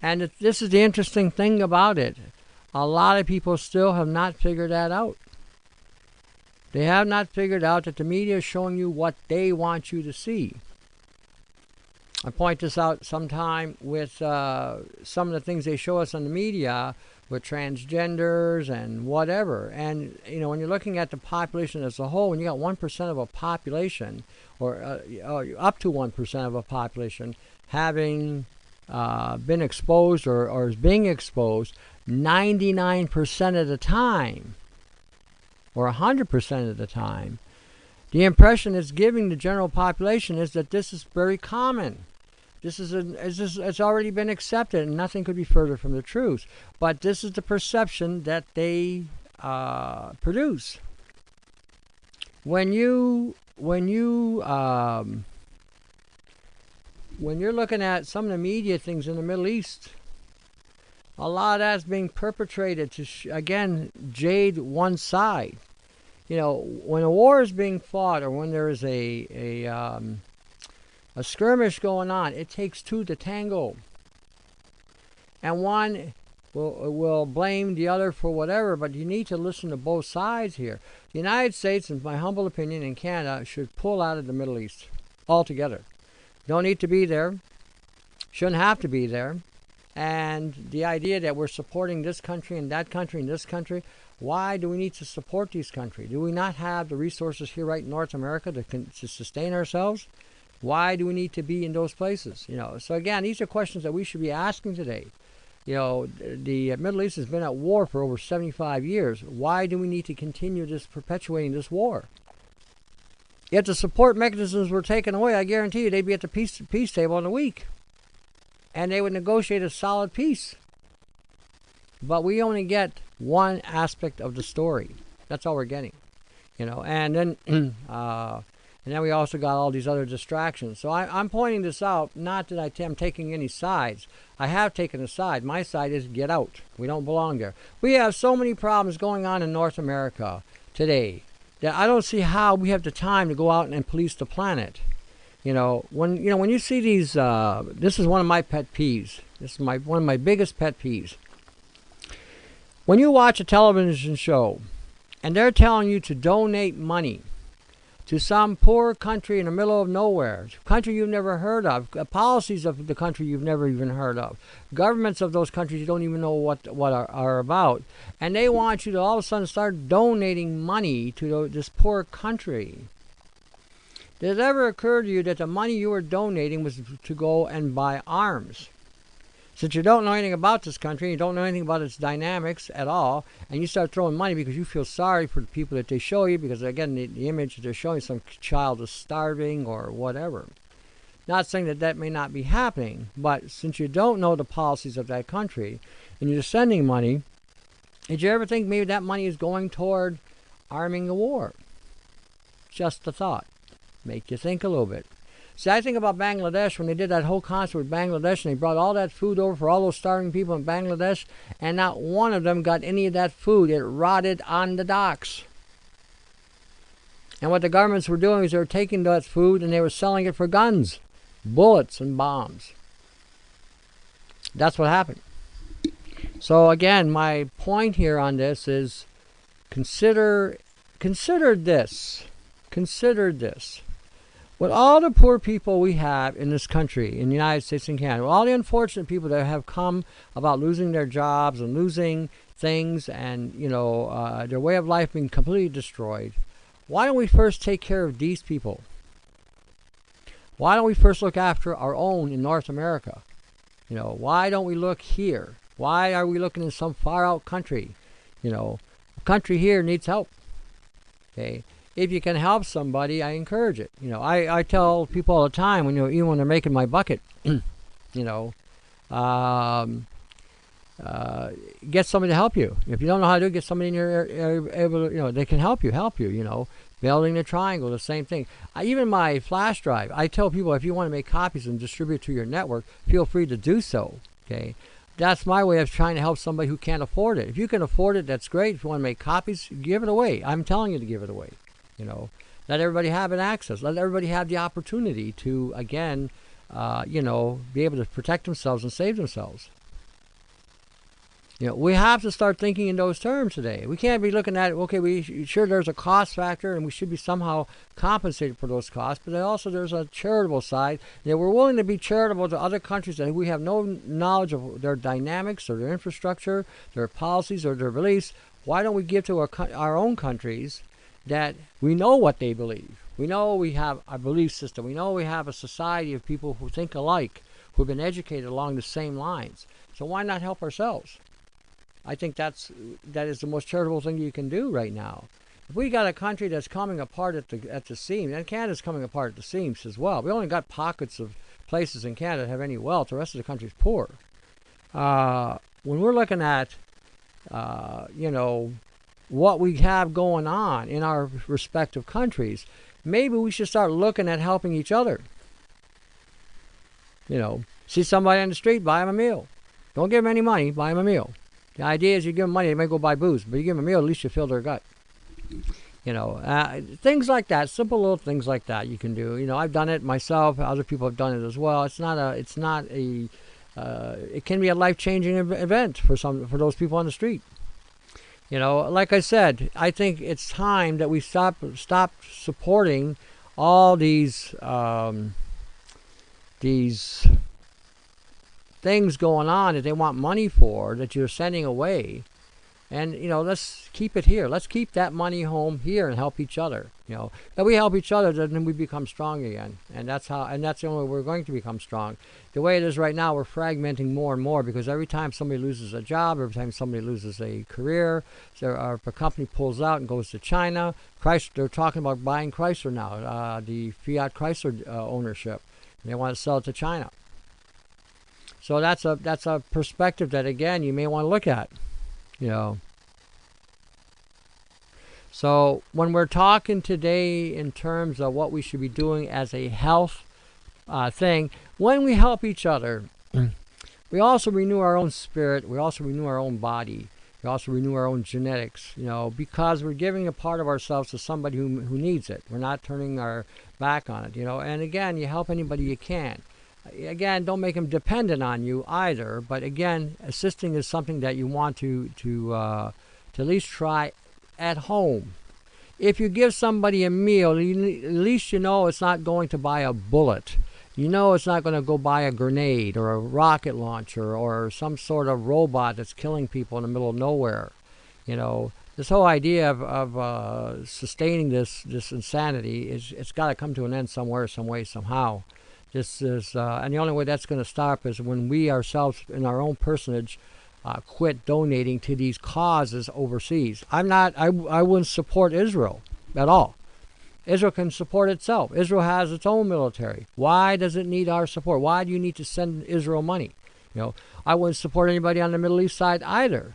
And this is the interesting thing about it. A lot of people still have not figured that out. They have not figured out that the media is showing you what they want you to see. I point this out sometime with some of the things they show us on the media with transgenders and whatever. And, you know, when you're looking at the population as a whole, when you got 1% of a population, or up to 1% of a population having been exposed or is being exposed 99% of the time, or 100% of the time, the impression it's giving the general population is that this is very common. It's already been accepted, and nothing could be further from the truth. But this is the perception that they produce. When you're looking at some of the media things in the Middle East, a lot of that's being perpetrated to again jade one side. You know, when a war is being fought, or when there is a skirmish going on, it takes two to tango. And one will blame the other for whatever, but you need to listen to both sides here. The United States, in my humble opinion, and Canada should pull out of the Middle East altogether. Don't need to be there. Shouldn't have to be there. And the idea that we're supporting this country and that country and this country, why do we need to support these countries? Do we not have the resources here right in North America to sustain ourselves? Why do we need to be in those places? You know, so again, these are questions that we should be asking today. You know, the Middle East has been at war for over 75 years. Why do we need to continue perpetuating this war? If the support mechanisms were taken away, I guarantee you they'd be at the peace table in a week. And they would negotiate a solid peace. But we only get one aspect of the story. That's all we're getting. You know, and then we also got all these other distractions. So I'm pointing this out, not that I'm taking any sides. I have taken a side. My side is get out. We don't belong there. We have so many problems going on in North America today that I don't see how we have the time to go out and police the planet. When you see these, this is one of my pet peeves. This is one of my biggest pet peeves. When you watch a television show and they're telling you to donate money to some poor country in the middle of nowhere, a country you've never heard of, policies of the country you've never even heard of, governments of those countries you don't even know what are about, and they want you to all of a sudden start donating money to this poor country. Did it ever occur to you that the money you were donating was to go and buy arms? Since you don't know anything about this country, you don't know anything about its dynamics at all, and you start throwing money because you feel sorry for the people that they show you, because again, the image that they're showing, some child is starving or whatever. Not saying that may not be happening, but since you don't know the policies of that country, and you're sending money, did you ever think maybe that money is going toward arming the war? Just a thought. Make you think a little bit. See, I think about Bangladesh when they did that whole concert with Bangladesh, and they brought all that food over for all those starving people in Bangladesh, and not one of them got any of that food. It rotted on the docks. And what the governments were doing is they were taking that food and they were selling it for guns, bullets, and bombs. That's what happened. So again, my point here on this is consider this. Consider this. With all the poor people we have in this country, in the United States and Canada, with all the unfortunate people that have come about losing their jobs and losing things and, their way of life being completely destroyed, why don't we first take care of these people? Why don't we first look after our own in North America? Why don't we look here? Why are we looking in some far-out country? The country here needs help. Okay? If you can help somebody, I encourage it. I tell people all the time, even when they're making my bucket, get somebody to help you. If you don't know how to do it, get somebody in your area able to, they can help you. Building the triangle, the same thing. Even my flash drive, I tell people if you want to make copies and distribute to your network, feel free to do so. Okay. That's my way of trying to help somebody who can't afford it. If you can afford it, that's great. If you want to make copies, give it away. I'm telling you to give it away. Let everybody have an access. Let everybody have the opportunity to, again, be able to protect themselves and save themselves. You know, we have to start thinking in those terms today. We can't be looking at, okay, sure there's a cost factor and we should be somehow compensated for those costs, but also there's a charitable side. That we're willing to be charitable to other countries that we have no knowledge of their dynamics or their infrastructure, their policies or their beliefs. Why don't we give to our own countries that we know what they believe? We know we have a belief system. We know we have a society of people who think alike, who have been educated along the same lines. So why not help ourselves? I think that is the most charitable thing you can do right now. If we got a country that's coming apart at the seams, and Canada's coming apart at the seams as well. We only got pockets of places in Canada that have any wealth. The rest of the country's poor. When we're looking at, you know, what we have going on in our respective countries, maybe we should start looking at helping each other. You know, see somebody on the street, buy them a meal. Don't give them any money, buy them a meal. The idea is you give them money, they may go buy booze, but you give them a meal, at least you fill their gut. You know, things like that, simple little things like that you can do. You know, I've done it myself. Other people have done it as well. It can be a life-changing event for those people on the street. You know, like I said, I think it's time that we stop supporting all these things going on that they want money for, that you're sending away. And, you know, let's keep it here. Let's keep that money home here and help each other. You know, if we help each other, then we become strong again. And that's the only way we're going to become strong. The way it is right now, we're fragmenting more and more, because every time somebody loses a job, every time somebody loses a career, if a company pulls out and goes to China, they're talking about buying Chrysler now, the Fiat Chrysler ownership. And they want to sell it to China. So that's a perspective that, again, you may want to look at, you know. So when we're talking today in terms of what we should be doing as a health thing, when we help each other, we also renew our own spirit. We also renew our own body. We also renew our own genetics, you know, because we're giving a part of ourselves to somebody who needs it. We're not turning our back on it, you know. And again, you help anybody you can. Again, don't make them dependent on you either. But again, assisting is something that you want to at least try at home. If you give somebody a meal, at least you know it's not going to buy a bullet. You know it's not going to go buy a grenade or a rocket launcher or some sort of robot that's killing people in the middle of nowhere. You know, this whole idea of sustaining this insanity it's got to come to an end somewhere, some way, somehow. This is, and the only way that's going to stop is when we ourselves, in our own personage, quit donating to these causes overseas. I wouldn't support Israel at all. Israel can support itself. Israel has its own military. Why does it need our support? Why do you need to send Israel money? You know, I wouldn't support anybody on the Middle East side either.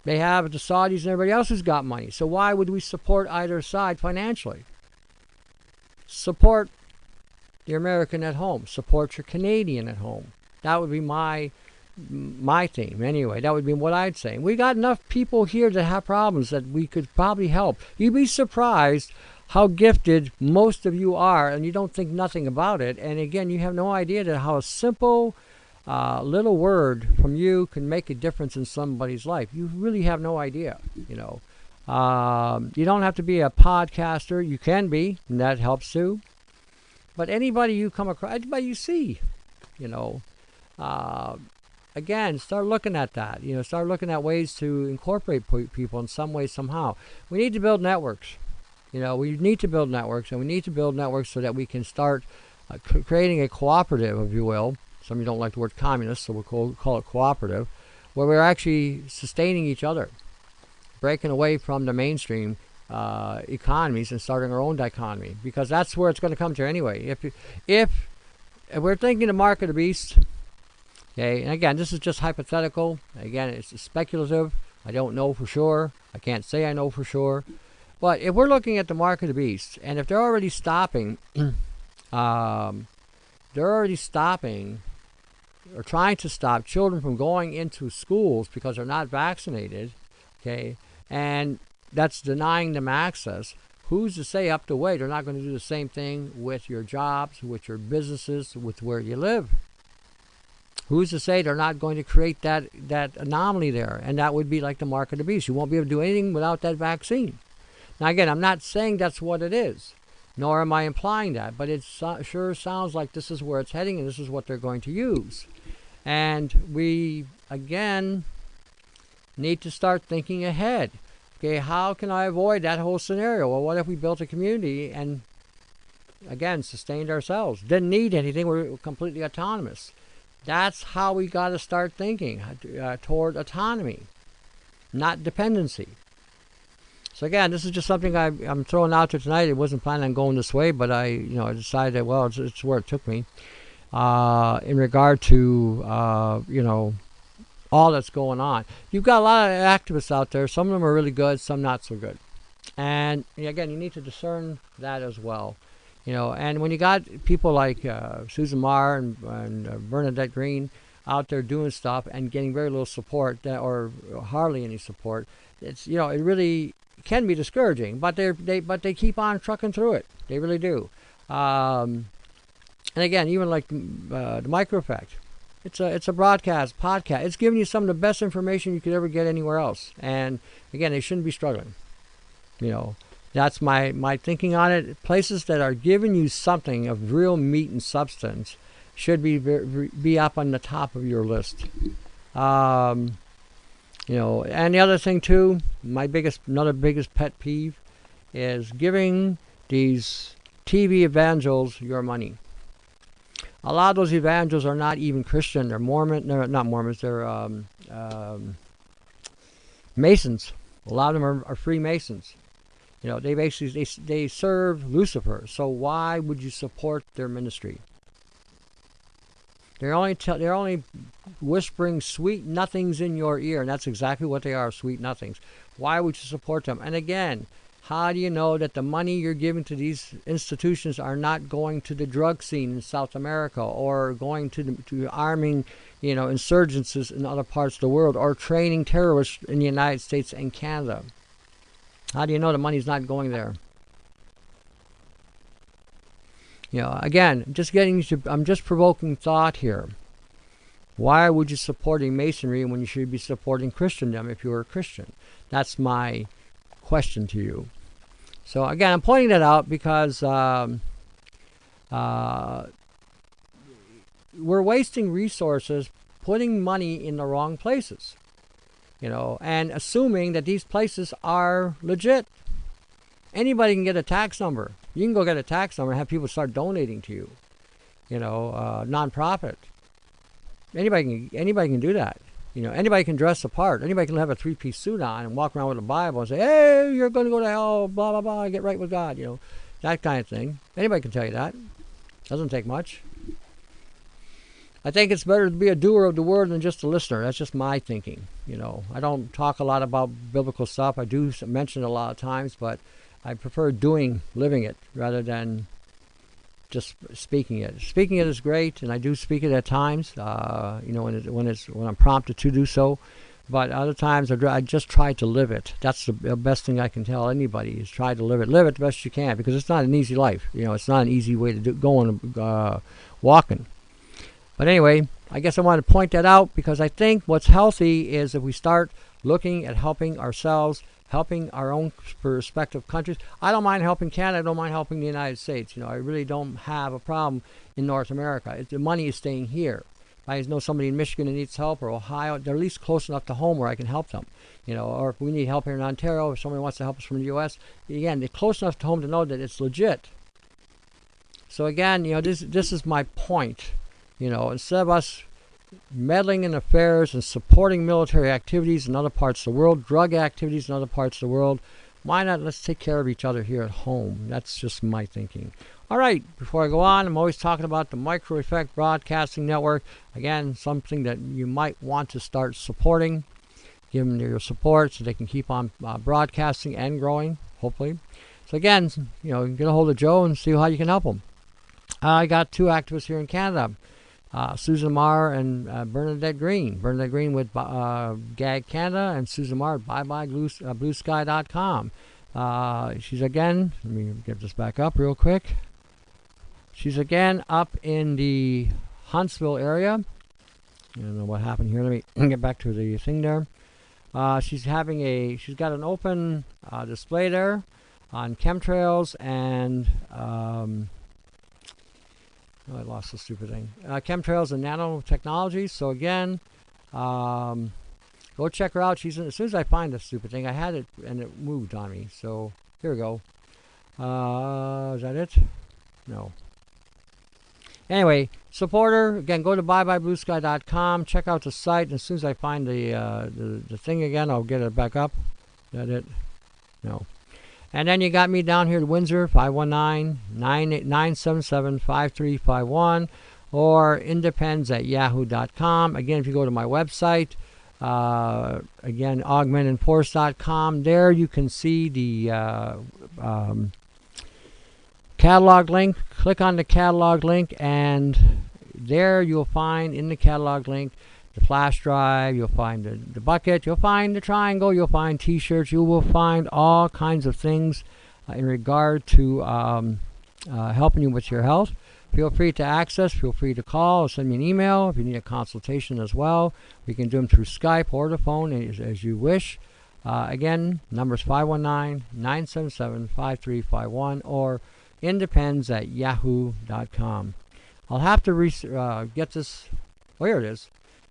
They have the Saudis and everybody else who's got money. So why would we support either side financially? Support the American at home. Support your Canadian at home. That would be my theme anyway. That would be what I'd say. We got enough people here that have problems that we could probably help. You'd be surprised how gifted most of you are, and you don't think nothing about it. And again, you have no idea that how a simple little word from you can make a difference in somebody's life. You really have no idea, you know. You don't have to be a podcaster. You can be, and that helps too. But anybody you come across, anybody you see, you know, again, start looking at that. You know, start looking at ways to incorporate people in some way, somehow. We need to build networks. You know, we need to build networks, and we need to build networks so that we can start creating a cooperative, if you will. Some of you don't like the word communist, so we'll call it cooperative, where we're actually sustaining each other, breaking away from the mainstream economies and starting our own economy, because that's where it's going to come to anyway. If we're thinking the mark of the beast, okay, and again, this is just hypothetical. Again, it's speculative. I don't know for sure. I can't say I know for sure. But if we're looking at the mark of the beast, and if they're already stopping, or trying to stop children from going into schools because they're not vaccinated, okay, and that's denying them access, who's to say up the way they're not going to do the same thing with your jobs, with your businesses, with where you live? Who's to say they're not going to create that anomaly there? And that would be like the mark of the beast. You won't be able to do anything without that vaccine. Now, again, I'm not saying that's what it is, nor am I implying that, but it sure sounds like this is where it's heading and this is what they're going to use. And we, again, need to start thinking ahead. Okay, how can I avoid that whole scenario? Well, what if we built a community and, again, sustained ourselves? Didn't need anything. We're completely autonomous. That's how we got to start thinking toward autonomy, not dependency. So again, this is just something I'm throwing out there tonight. I wasn't planning on going this way, but I decided that, well, it's where it took me in regard to all that's going on. You've got a lot of activists out there. Some of them are really good, some not so good. And again, you need to discern that as well. And when you got people like Susan Marr and Bernadette Green out there doing stuff and getting very little support or hardly any support, it's it really can be discouraging. But they keep on trucking through it. They really do. And again, even like the Micro Effect, it's a broadcast podcast. It's giving you some of the best information you could ever get anywhere else. And again, they shouldn't be struggling. That's my thinking on it. Places that are giving you something of real meat and substance should be up on the top of your list. And the other thing too, another biggest pet peeve is giving these TV evangels your money. A lot of those evangels are not even Christian. They're Mormon. They're not Mormons. They're Masons. A lot of them are Freemasons. They basically they serve Lucifer. So why would you support their ministry? They're only whispering sweet nothings in your ear, and that's exactly what they are, sweet nothings. Why would you support them? And again, how do you know that the money you're giving to these institutions are not going to the drug scene in South America or going to arming, insurgencies in other parts of the world or training terrorists in the United States and Canada? How do you know the money's not going there? Again, I'm just provoking thought here. Why would you support Masonry when you should be supporting Christendom if you were a Christian? That's my question to you. So again, I'm pointing that out because we're wasting resources putting money in the wrong places. And assuming that these places are legit. Anybody can get a tax number. You can go get a tax number and have people start donating to you. Nonprofit. Anybody can do that. Anybody can dress the part. Anybody can have a 3-piece suit on and walk around with a Bible and say, "Hey, you're going to go to hell, blah, blah, blah, get right with God." That kind of thing. Anybody can tell you that. Doesn't take much. I think it's better to be a doer of the word than just a listener. That's just my thinking. I don't talk a lot about biblical stuff. I do mention it a lot of times, but I prefer living it, rather than just speaking it. Speaking it is great, and I do speak it at times. When I'm prompted to do so, but other times I just try to live it. That's the best thing I can tell anybody is try to live it. Live it the best you can, because it's not an easy life. It's not an easy way to go on walking. But anyway, I guess I want to point that out because I think what's healthy is if we start looking at helping ourselves, helping our own respective countries. I don't mind helping Canada. I don't mind helping the United States. I really don't have a problem in North America. The money is staying here. I know somebody in Michigan who needs help, or Ohio. They're at least close enough to home where I can help them. Or if we need help here in Ontario, if somebody wants to help us from the U.S., again, they're close enough to home to know that it's legit. So again, this is my point. Instead of us meddling in affairs and supporting military activities in other parts of the world, drug activities in other parts of the world, why not let's take care of each other here at home? That's just my thinking. All right, before I go on, I'm always talking about the Micro Effect Broadcasting Network. Again, something that you might want to start supporting. Give them your support so they can keep on broadcasting and growing, hopefully. So again, get a hold of Joe and see how you can help them. I got 2 activists here in Canada. Susan Marr and Bernadette Green. Bernadette Green with GAG Canada and Susan Marr at bluesky.com. She's again, let me get this back up real quick. She's again up in the Huntsville area. I don't know what happened here. Let me get back to the thing there. She's got an open display there on chemtrails and I lost the stupid thing. Chemtrails and nanotechnology. So again, go check her out. As soon as I find this stupid thing, I had it and it moved on me. So here we go. Is that it? No. Anyway, support her. Again, go to byebyebluesky.com. Check out the site. And as soon as I find the thing again, I'll get it back up. Is that it? No. And then you got me down here at Windsor, 519-977-5351, or independz at yahoo.com. Again, if you go to my website, again, augmentandforce.com, there you can see the catalog link. Click on the catalog link, and there you'll find in the catalog link the flash drive, you'll find the bucket, you'll find the triangle, you'll find t-shirts, you will find all kinds of things in regard to helping you with your health. Feel free to access, feel free to call or send me an email if you need a consultation as well. We can do them through Skype or the phone as you wish. Again, number is 519-977-5351 or independz at yahoo.com. I'll have to get this. Oh, here it is.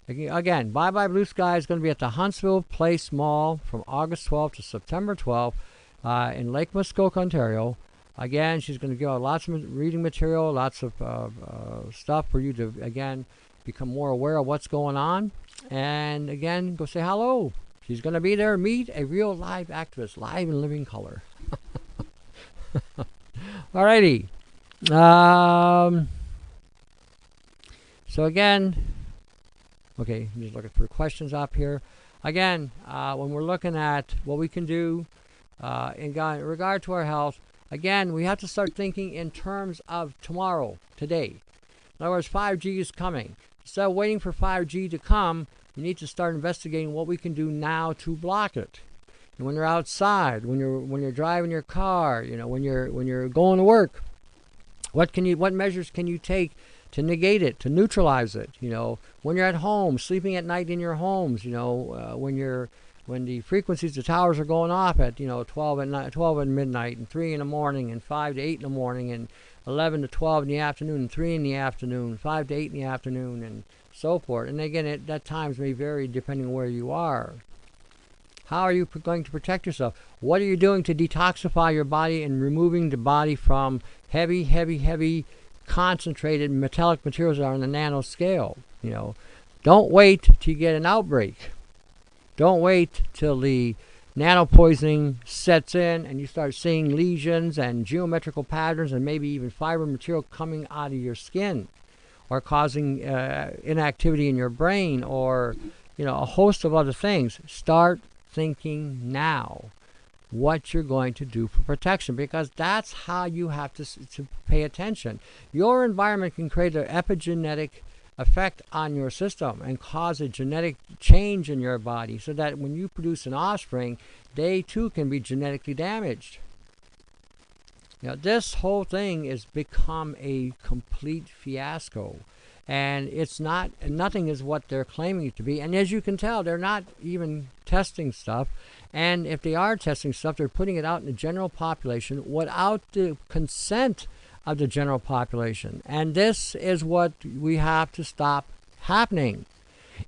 Again, Bye Bye Blue Sky is going to be at the Huntsville Place Mall from August 12th to September 12th in Lake Muskoka, Ontario. Again, she's going to give out lots of reading material, lots of stuff for you to, again, become more aware of what's going on. And again, go say hello. She's going to be there. Meet a real live activist, live in living color. Alrighty. So again, okay, I'm just looking for questions up here. Again, when we're looking at what we can do in regard to our health, again, we have to start thinking in terms of tomorrow, today. In other words, 5G is coming. Instead of waiting for 5G to come, you need to start investigating what we can do now to block it. And when you're outside, when you're driving your car, when you're going to work, what measures can you take to negate it, to neutralize it? When you're at home, sleeping at night in your homes, when the frequencies, the towers are going off at 12 at midnight, and 3 in the morning, and 5 to 8 in the morning, and 11 to 12 in the afternoon, and 3 in the afternoon, 5 to 8 in the afternoon, and so forth. And again, that times may vary depending on where you are. How are you going to protect yourself? What are you doing to detoxify your body and removing the body from heavy, concentrated metallic materials that are on the nano scale? Don't wait till you get an outbreak. Don't wait till the nano poisoning sets in and you start seeing lesions and geometrical patterns and maybe even fiber material coming out of your skin, or causing inactivity in your brain, or a host of other things. Start thinking now what you're going to do for protection, because that's how you have to pay attention. Your environment can create an epigenetic effect on your system and cause a genetic change in your body, so that when you produce an offspring, they too can be genetically damaged. This whole thing has become a complete fiasco, and nothing is what they're claiming it to be. And as you can tell, they're not even testing stuff. And if they are testing stuff, they're putting it out in the general population without the consent of the general population. And this is what we have to stop happening.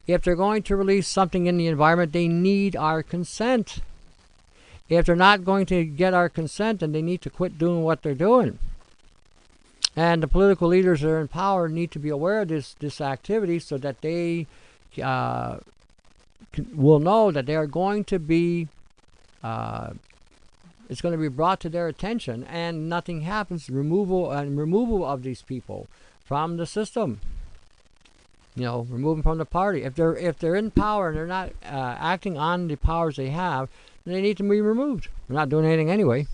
If they're going to release something in the environment, they need our consent. If they're not going to get our consent, then they need to quit doing what they're doing. And the political leaders that are in power need to be aware of this activity, so that they will know that they are going to be it's going to be brought to their attention, and nothing happens. Removal of these people from the system. Remove them from the party. If they're in power and they're not acting on the powers they have, then they need to be removed. They're not doing anything anyway.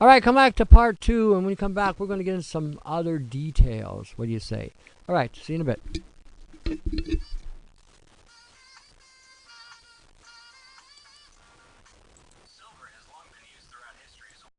All right, come back to part 2, and when we come back, we're going to get into some other details. What do you say? All right, see you in a bit.